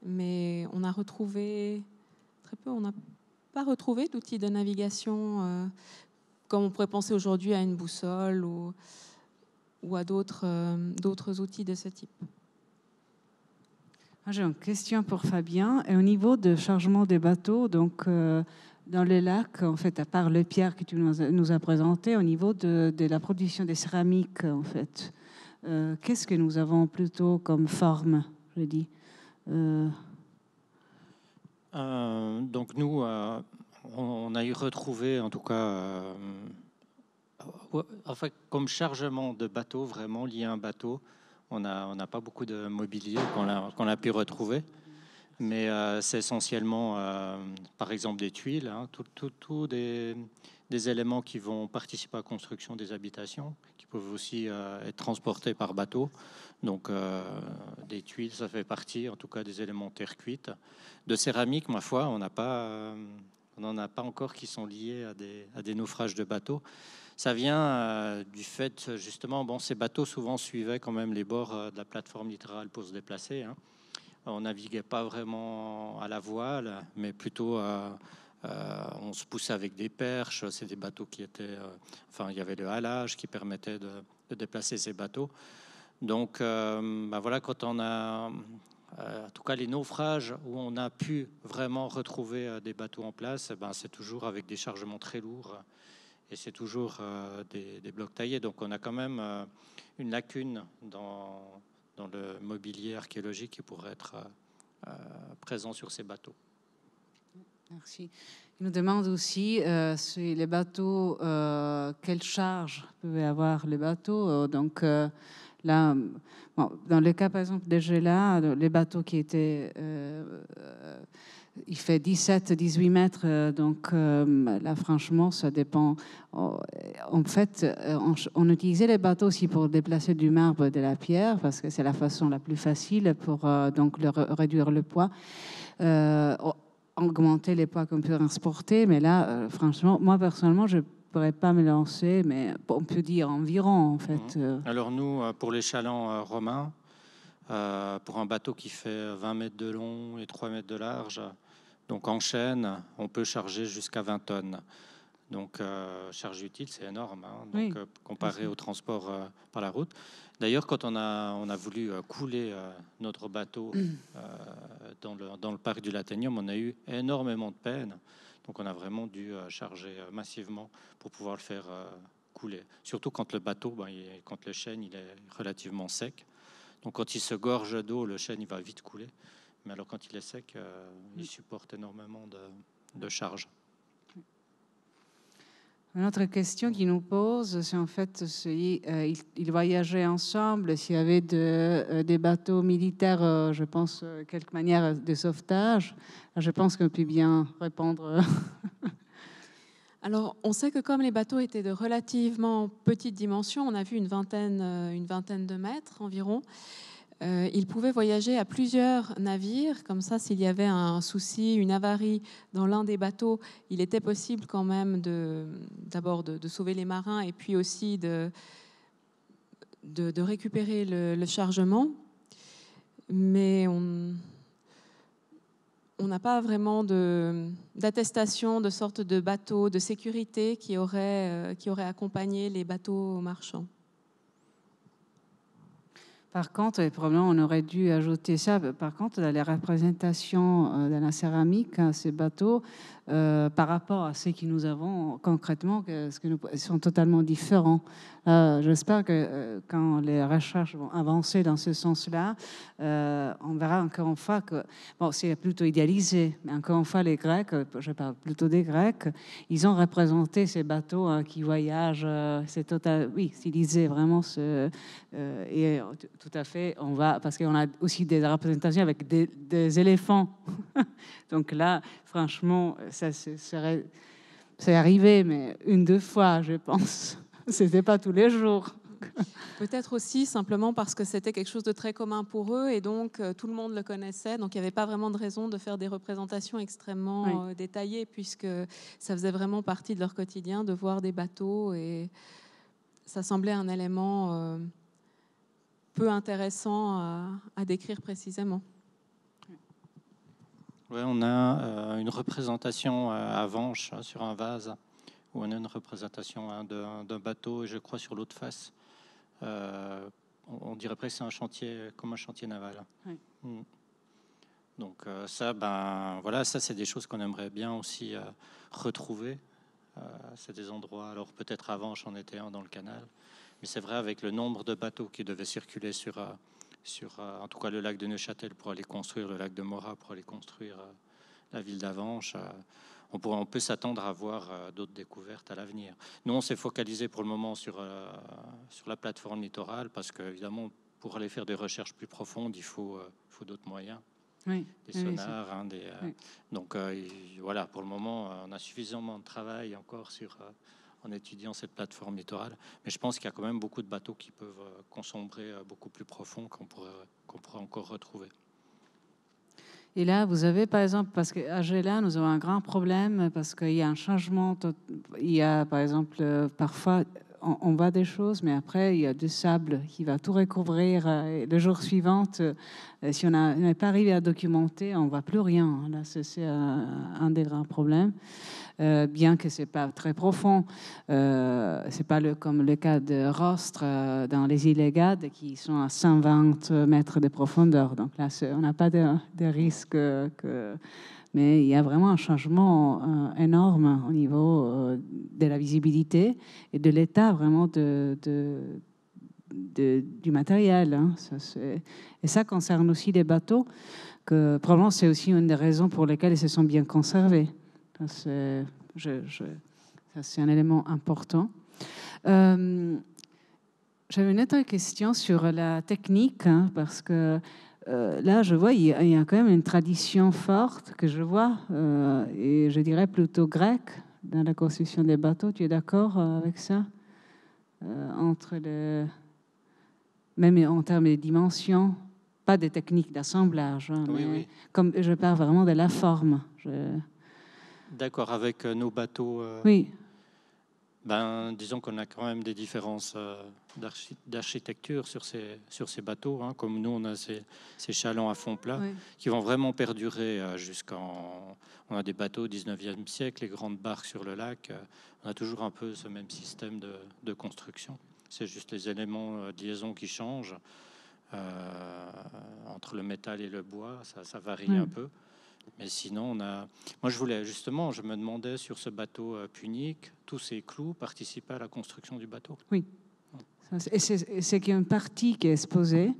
mais on a retrouvé très peu, on n'a pas retrouvé d'outils de navigation comme on pourrait penser aujourd'hui à une boussole ou à d'autres outils de ce type. J'ai une question pour Fabien. Et au niveau de chargement des bateaux, donc dans les lacs, en fait, à part les pierres que tu nous as présentées, au niveau de la production des céramiques, en fait, qu'est-ce que nous avons plutôt comme forme, je dis Donc nous, on a eu retrouvé, en tout cas, en fait, comme chargement de bateau, vraiment lié à un bateau. On n'a pas beaucoup de mobilier qu'on a pu retrouver, mais c'est essentiellement, par exemple, des tuiles, hein, tout des éléments qui vont participer à la construction des habitations, qui peuvent aussi être transportés par bateau. Donc, des tuiles, ça fait partie, en tout cas, des éléments terre cuite. De céramique, ma foi, on n'en a pas encore qui sont liés à des naufrages de bateaux. Ça vient du fait, justement, ces bateaux souvent suivaient quand même les bords de la plateforme littorale pour se déplacer. Hein. On naviguait pas vraiment à la voile, mais plutôt on se poussait avec des perches. C'est des bateaux qui étaient... il y avait le halage qui permettait de déplacer ces bateaux. Donc, voilà, quand on a... en tout cas, les naufrages où on a pu vraiment retrouver des bateaux en place, c'est toujours avec des chargements très lourds. Et c'est toujours des blocs taillés. Donc on a quand même une lacune dans le mobilier archéologique qui pourrait être présent sur ces bateaux. Merci. Il nous demande aussi si les bateaux, quelle charge pouvaient avoir les bateaux. Donc là, dans le cas par exemple des Gela, les bateaux qui étaient... il fait 17-18 mètres, donc là, franchement, ça dépend. En fait, on utilisait les bateaux aussi pour déplacer du marbre et de la pierre, parce que c'est la façon la plus facile pour donc réduire le poids, augmenter les poids qu'on peut transporter. Mais là, franchement, moi, personnellement, je ne pourrais pas me lancer, mais on peut dire environ, en fait. Alors nous, pour les chalands romains, pour un bateau qui fait 20 mètres de long et 3 mètres de large, donc en chaîne, on peut charger jusqu'à 20 tonnes. Donc, charge utile, c'est énorme, hein, donc, oui, comparé au transport par la route. D'ailleurs, quand on a voulu couler notre bateau dans le parc du Latanium, on a eu énormément de peine. Donc, on a vraiment dû charger massivement pour pouvoir le faire couler. Surtout quand le bateau, quand le chêne, il est relativement sec. Donc, quand il se gorge d'eau, le chêne, il va vite couler. Mais alors, quand il est sec, il supporte énormément de charge. Une autre question qu'il nous pose, c'est en fait, ils voyageaient ensemble, s'il y avait des bateaux militaires, je pense, quelque manière de sauvetage. Je pense qu'on peut bien répondre. Alors, on sait que comme les bateaux étaient de relativement petite dimension, on a vu une vingtaine de mètres environ, ils pouvaient voyager à plusieurs navires. Comme ça, s'il y avait un souci, une avarie dans l'un des bateaux, il était possible quand même d'abord de sauver les marins et puis aussi de récupérer le chargement. Mais on n'a pas vraiment d'attestation de sorte de bateau de sécurité qui aurait accompagné les bateaux marchands. Par contre, probablement, on aurait dû ajouter ça. Par contre, dans les représentations de la céramique, ces bateaux, par rapport à ceux que nous avons concrètement, sont totalement différents. J'espère que quand les recherches vont avancer dans ce sens-là, on verra encore une fois que, bon, c'est plutôt idéalisé, mais encore une fois, les Grecs, je parle plutôt des Grecs, ils ont représenté ces bateaux qui voyagent, c'est total, oui, stylisé vraiment et tout à fait, parce qu'on a aussi des représentations avec des éléphants. Donc là, franchement, c'est arrivé, mais 1-2 fois, je pense. C'était pas tous les jours. Peut-être aussi simplement parce que c'était quelque chose de très commun pour eux et donc tout le monde le connaissait. Donc il n'y avait pas vraiment de raison de faire des représentations extrêmement détaillées puisque ça faisait vraiment partie de leur quotidien de voir des bateaux et ça semblait un élément peu intéressant à décrire précisément. Ouais, on a une représentation à Vanches sur un vase où on a une représentation d'un bateau et je crois sur l'autre face. On dirait presque c'est un chantier comme un chantier naval. Oui. Donc ça, voilà, ça c'est des choses qu'on aimerait bien aussi retrouver. C'est des endroits, alors peut-être avant j'en étais un dans le canal, mais c'est vrai avec le nombre de bateaux qui devaient circuler sur en tout cas le lac de Neuchâtel pour aller construire le lac de Morat, pour aller construire la ville d'Avanches. On peut s'attendre à voir d'autres découvertes à l'avenir. Nous, on s'est focalisé pour le moment sur la plateforme littorale parce qu'évidemment, pour aller faire des recherches plus profondes, il faut d'autres moyens, des sonars. Donc voilà, pour le moment, on a suffisamment de travail encore en étudiant cette plateforme littorale. Mais je pense qu'il y a quand même beaucoup de bateaux qui peuvent consombrer beaucoup plus profond qu'on pourrait encore retrouver. Et là, vous avez, par exemple, parce qu'à Gela, nous avons un grand problème parce qu'il y a un changement. Il y a, par exemple, parfois, on voit des choses, mais après, il y a du sable qui va tout recouvrir. Et le jour suivant, si on n'est pas arrivé à documenter, on ne voit plus rien. Là, c'est un des grands problèmes. Bien que ce n'est pas très profond. Ce n'est pas comme le cas de Rostre dans les îles Egades qui sont à 120 mètres de profondeur. Donc là, on n'a pas de risque. Mais il y a vraiment un changement énorme au niveau de la visibilité et de l'état vraiment du matériel. Hein. Et ça concerne aussi les bateaux, que probablement c'est aussi une des raisons pour lesquelles ils se sont bien conservés. Ça, c'est un élément important. J'avais une autre question sur la technique, hein, parce que là, je vois, il y a quand même une tradition forte que je vois, et je dirais plutôt grecque, dans la construction des bateaux. Tu es d'accord avec ça? Même en termes de dimensions, pas des techniques d'assemblage, hein, oui, mais oui. Comme je parle vraiment de la forme. D'accord, avec nos bateaux. Oui. Disons qu'on a quand même des différences d'architecture sur ces bateaux. Hein. Comme nous, on a ces chalands à fond plat qui vont vraiment perdurer jusqu'en... On a des bateaux au 19e siècle, les grandes barques sur le lac. On a toujours un peu ce même système de construction. C'est juste les éléments de liaison qui changent. Entre le métal et le bois, ça varie un peu. Mais sinon, moi, je me demandais sur ce bateau punique, tous ces clous participaient à la construction du bateau. Oui. C'est qu'il y a une partie qui est exposée,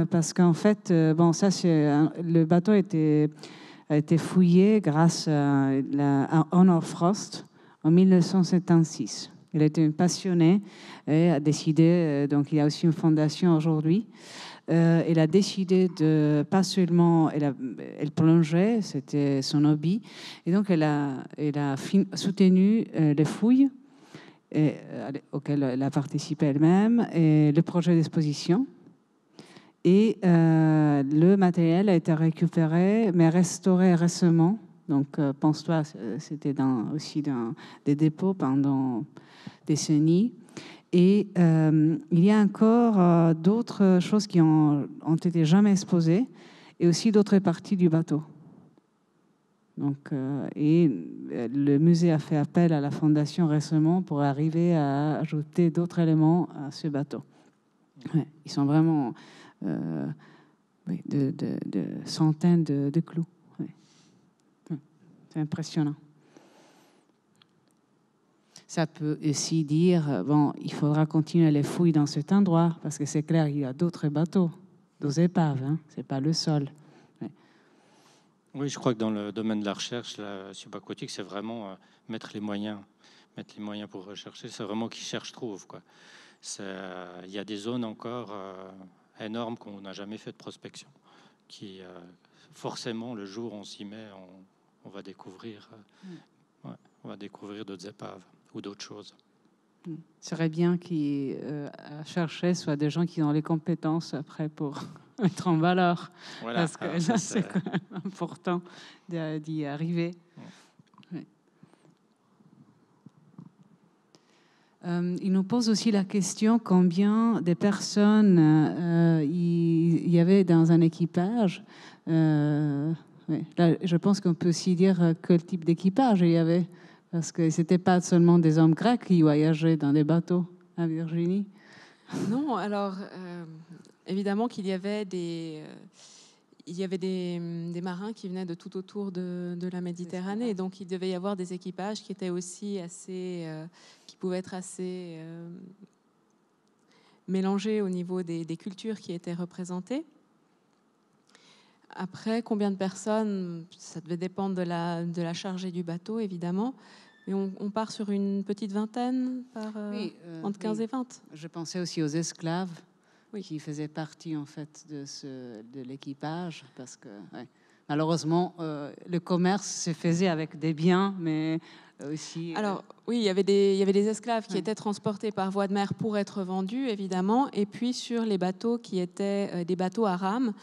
parce qu'en fait, le bateau a été fouillé grâce à Honor Frost en 1976. Il était un passionné et a décidé, donc il y a aussi une fondation aujourd'hui. Elle a décidé de pas seulement, elle plongeait, c'était son hobby, et donc elle a soutenu les fouilles auxquelles elle a participé elle-même et le projet d'exposition. Et le matériel a été récupéré, mais restauré récemment. Donc, pense-toi, c'était aussi dans des dépôts pendant des décennies. Et il y a encore d'autres choses qui ont été jamais exposées, et aussi d'autres parties du bateau. Donc, le musée a fait appel à la fondation récemment pour arriver à ajouter d'autres éléments à ce bateau. Ouais, ils sont vraiment oui, de centaines de clous. Oui. C'est impressionnant. Ça peut aussi dire, bon, il faudra continuer les fouilles dans cet endroit, parce que c'est clair, il y a d'autres bateaux, d'autres épaves, hein, ce n'est pas le sol. Ouais. Oui, je crois que dans le domaine de la recherche, la subaquatique, c'est vraiment mettre les moyens pour rechercher. C'est vraiment qui cherche trouve, quoi. Il y a des zones encore énormes qu'on n'a jamais fait de prospection, qui forcément, le jour où on s'y met, on va découvrir, on va découvrir d'autres épaves ou d'autres choses. Ce serait bien qui chercher soit des gens qui ont les compétences après pour mettre en valeur. Voilà. Parce que là, c'est quand même important d'y arriver. Ouais. Il nous pose aussi la question combien de personnes il y avait dans un équipage. Ouais. Là, je pense qu'on peut aussi dire quel type d'équipage il y avait. Parce que ce n'était pas seulement des hommes grecs qui voyageaient dans des bateaux, hein, Virginie? Non, alors évidemment qu'il y avait des marins qui venaient de tout autour de la Méditerranée, donc il devait y avoir des équipages qui étaient aussi qui pouvaient être assez mélangés au niveau des cultures qui étaient représentées. Après, combien de personnes, ça devait dépendre de la chargée du bateau, évidemment. Mais on part sur une petite vingtaine entre 15 et 20. Je pensais aussi aux esclaves qui faisaient partie, en fait, de l'équipage. Parce que, malheureusement, le commerce se faisait avec des biens, mais aussi... Alors, oui, il y avait des esclaves qui étaient transportés par voie de mer pour être vendus, évidemment. Et puis, sur les bateaux qui étaient des bateaux à rames,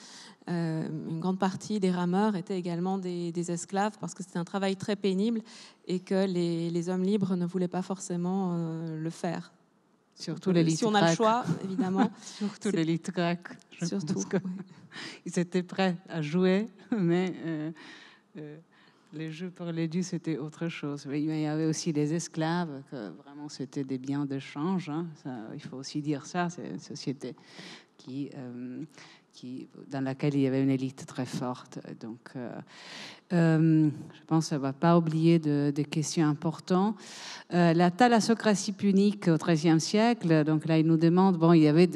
une grande partie des rameurs étaient également des esclaves parce que c'était un travail très pénible et que les hommes libres ne voulaient pas forcément le faire. Surtout l'élite si on a grecque. Le choix, évidemment. Surtout l'élite grecque. Surtout. Ils étaient prêts à jouer, mais les jeux pour les dieux, c'était autre chose. Mais il y avait aussi des esclaves, que vraiment c'était des biens d'échange. Hein. Il faut aussi dire ça, c'est une société dans laquelle il y avait une élite très forte. Donc, je pense qu'on ne va pas oublier des questions importantes. La thalassocratie punique au XIIIe siècle, donc là, il nous demande, bon, il y avait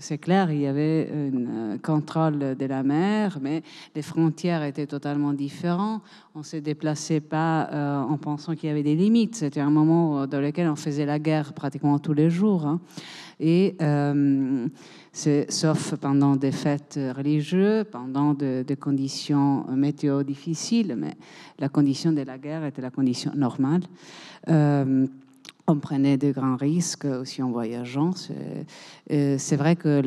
c'est clair, il y avait un contrôle de la mer, mais les frontières étaient totalement différentes. On ne se déplaçait pas en pensant qu'il y avait des limites. C'était un moment dans lequel on faisait la guerre pratiquement tous les jours. Hein. Et sauf pendant des fêtes religieuses, pendant des conditions météo difficiles, mais la condition de la guerre était la condition normale. On prenait de grands risques aussi en voyageant. C'est vrai que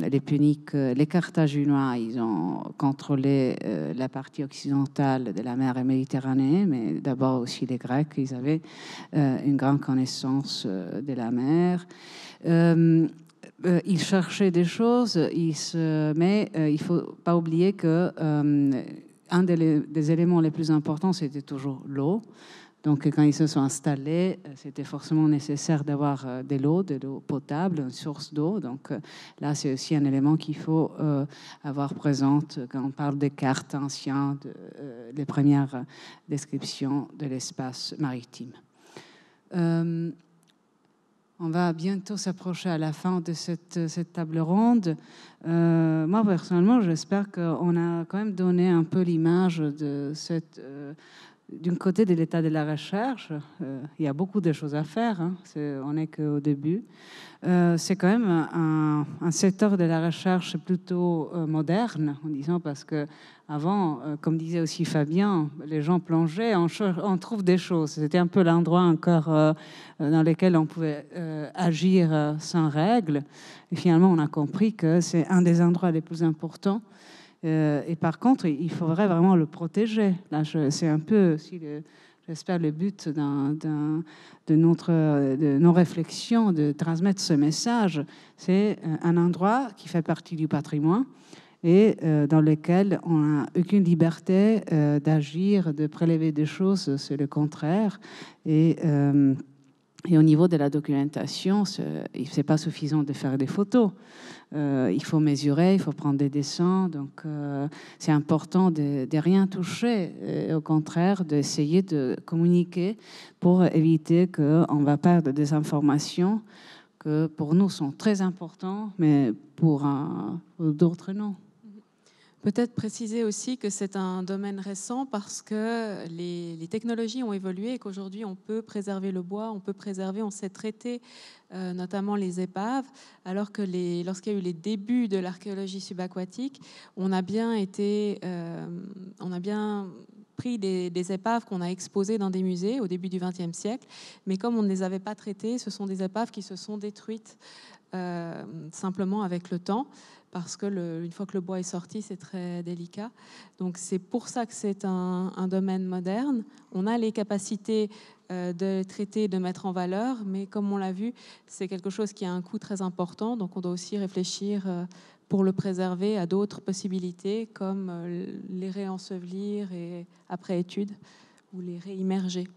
les Puniques, les Carthaginois, ils ont contrôlé la partie occidentale de la mer Méditerranée, mais d'abord aussi les Grecs, ils avaient une grande connaissance de la mer. Ils cherchaient des choses, mais il ne faut pas oublier que un des éléments les plus importants, c'était toujours l'eau. Donc, quand ils se sont installés, c'était forcément nécessaire d'avoir de l'eau potable, une source d'eau. Donc, là, c'est aussi un élément qu'il faut avoir présente quand on parle des cartes anciennes, des premières descriptions de l'espace maritime. On va bientôt s'approcher à la fin de cette table ronde. Moi, personnellement, j'espère qu'on a quand même donné un peu l'image de cette d'un côté de l'état de la recherche, il y a beaucoup de choses à faire, hein, on n'est qu'au début. C'est quand même un secteur de la recherche plutôt moderne, en disant, parce qu'avant, comme disait aussi Fabien, les gens plongeaient, on trouve des choses. C'était un peu l'endroit encore dans lequel on pouvait agir sans règles. Et finalement, on a compris que c'est un des endroits les plus importants. Et par contre, il faudrait vraiment le protéger. Là, c'est un peu aussi, j'espère, le but de nos réflexions, de transmettre ce message. C'est un endroit qui fait partie du patrimoine et dans lequel on n'a aucune liberté d'agir, de prélever des choses, c'est le contraire. Et au niveau de la documentation, c'est pas suffisant de faire des photos. Il faut mesurer, il faut prendre des dessins. Donc, c'est important de rien toucher. Et au contraire, d'essayer de communiquer pour éviter qu'on va perdre des informations que pour nous sont très importantes, mais pour d'autres non. Peut-être préciser aussi que c'est un domaine récent parce que les technologies ont évolué et qu'aujourd'hui on peut préserver le bois, on sait traiter notamment les épaves, alors que lorsqu'il y a eu les débuts de l'archéologie subaquatique, on a bien pris des épaves qu'on a exposées dans des musées au début du XXe siècle, mais comme on ne les avait pas traitées, ce sont des épaves qui se sont détruites simplement avec le temps, parce que une fois que le bois est sorti, c'est très délicat. Donc c'est pour ça que c'est un domaine moderne. On a les capacités de traiter, de mettre en valeur, mais comme on l'a vu, c'est quelque chose qui a un coût très important. Donc on doit aussi réfléchir pour le préserver à d'autres possibilités, comme les réensevelir et après étude, ou les réimmerger.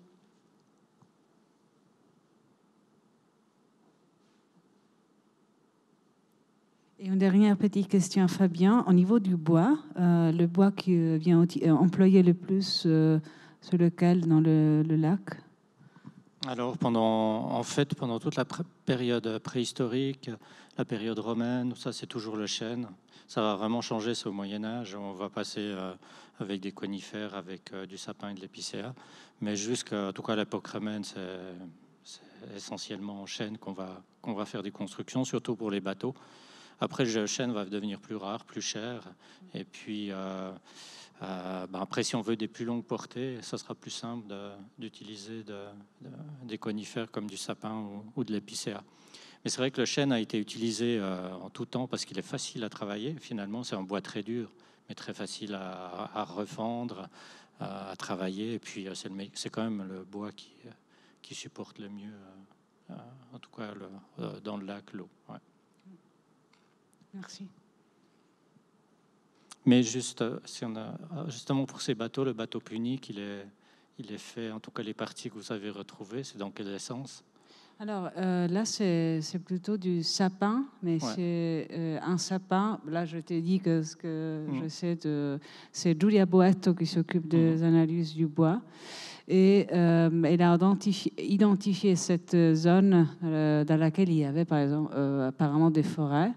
Et une dernière petite question à Fabien. Au niveau du bois, le bois qui vient employer le plus, c'est lequel dans le lac? Alors, pendant toute la période préhistorique, la période romaine, ça c'est toujours le chêne. Ça va vraiment changer, c'est au Moyen-Âge. On va passer avec des conifères, avec du sapin et de l'épicéa. Mais jusqu'à tout cas l'époque romaine, c'est essentiellement en chêne qu'on va faire des constructions, surtout pour les bateaux. Après, le chêne va devenir plus rare, plus cher. Et puis, après, si on veut des plus longues portées, ça sera plus simple d'utiliser des conifères comme du sapin ou de l'épicéa. Mais c'est vrai que le chêne a été utilisé en tout temps parce qu'il est facile à travailler. Finalement, c'est un bois très dur, mais très facile à refendre, à travailler. Et puis, c'est quand même le bois qui supporte le mieux, en tout cas dans le lac, l'eau. Ouais. Merci. Mais justement pour ces bateaux, le bateau punique, il est fait, en tout cas les parties que vous avez retrouvées, c'est dans quelle essence? Alors là, c'est plutôt du sapin, mais ouais. C'est un sapin. Là, je t'ai dit que ce que je sais, c'est Giulia Boetto qui s'occupe des analyses du bois. Et elle a identifié cette zone dans laquelle il y avait, par exemple, apparemment des forêts.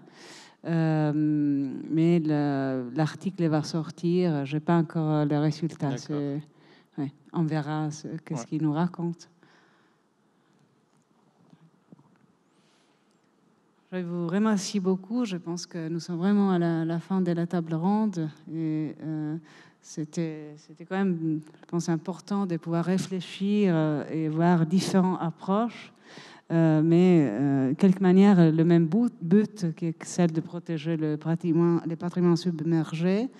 Mais l'article va sortir. Je n'ai pas encore les résultats. Ouais, on verra qu'est-ce qu'il nous raconte. Je vous remercie beaucoup. Je pense que nous sommes vraiment à la fin de la table ronde. Et c'était quand même, je pense, important de pouvoir réfléchir et voir différentes approches. Mais quelque manière, le même but qui est celle de protéger le patrimoine submergé,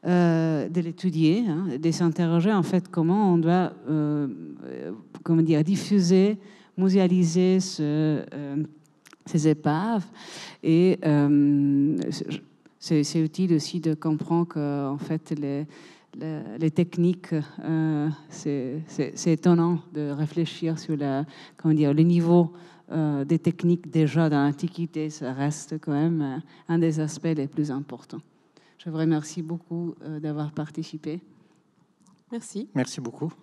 de l'étudier, de s'interroger en fait comment on doit diffuser, muséaliser ces épaves. Et c'est utile aussi de comprendre qu'en fait les techniques, c'est étonnant de réfléchir sur le niveau des techniques déjà dans l'Antiquité. Ça reste quand même un des aspects les plus importants. Je vous remercie beaucoup d'avoir participé. Merci. Merci beaucoup.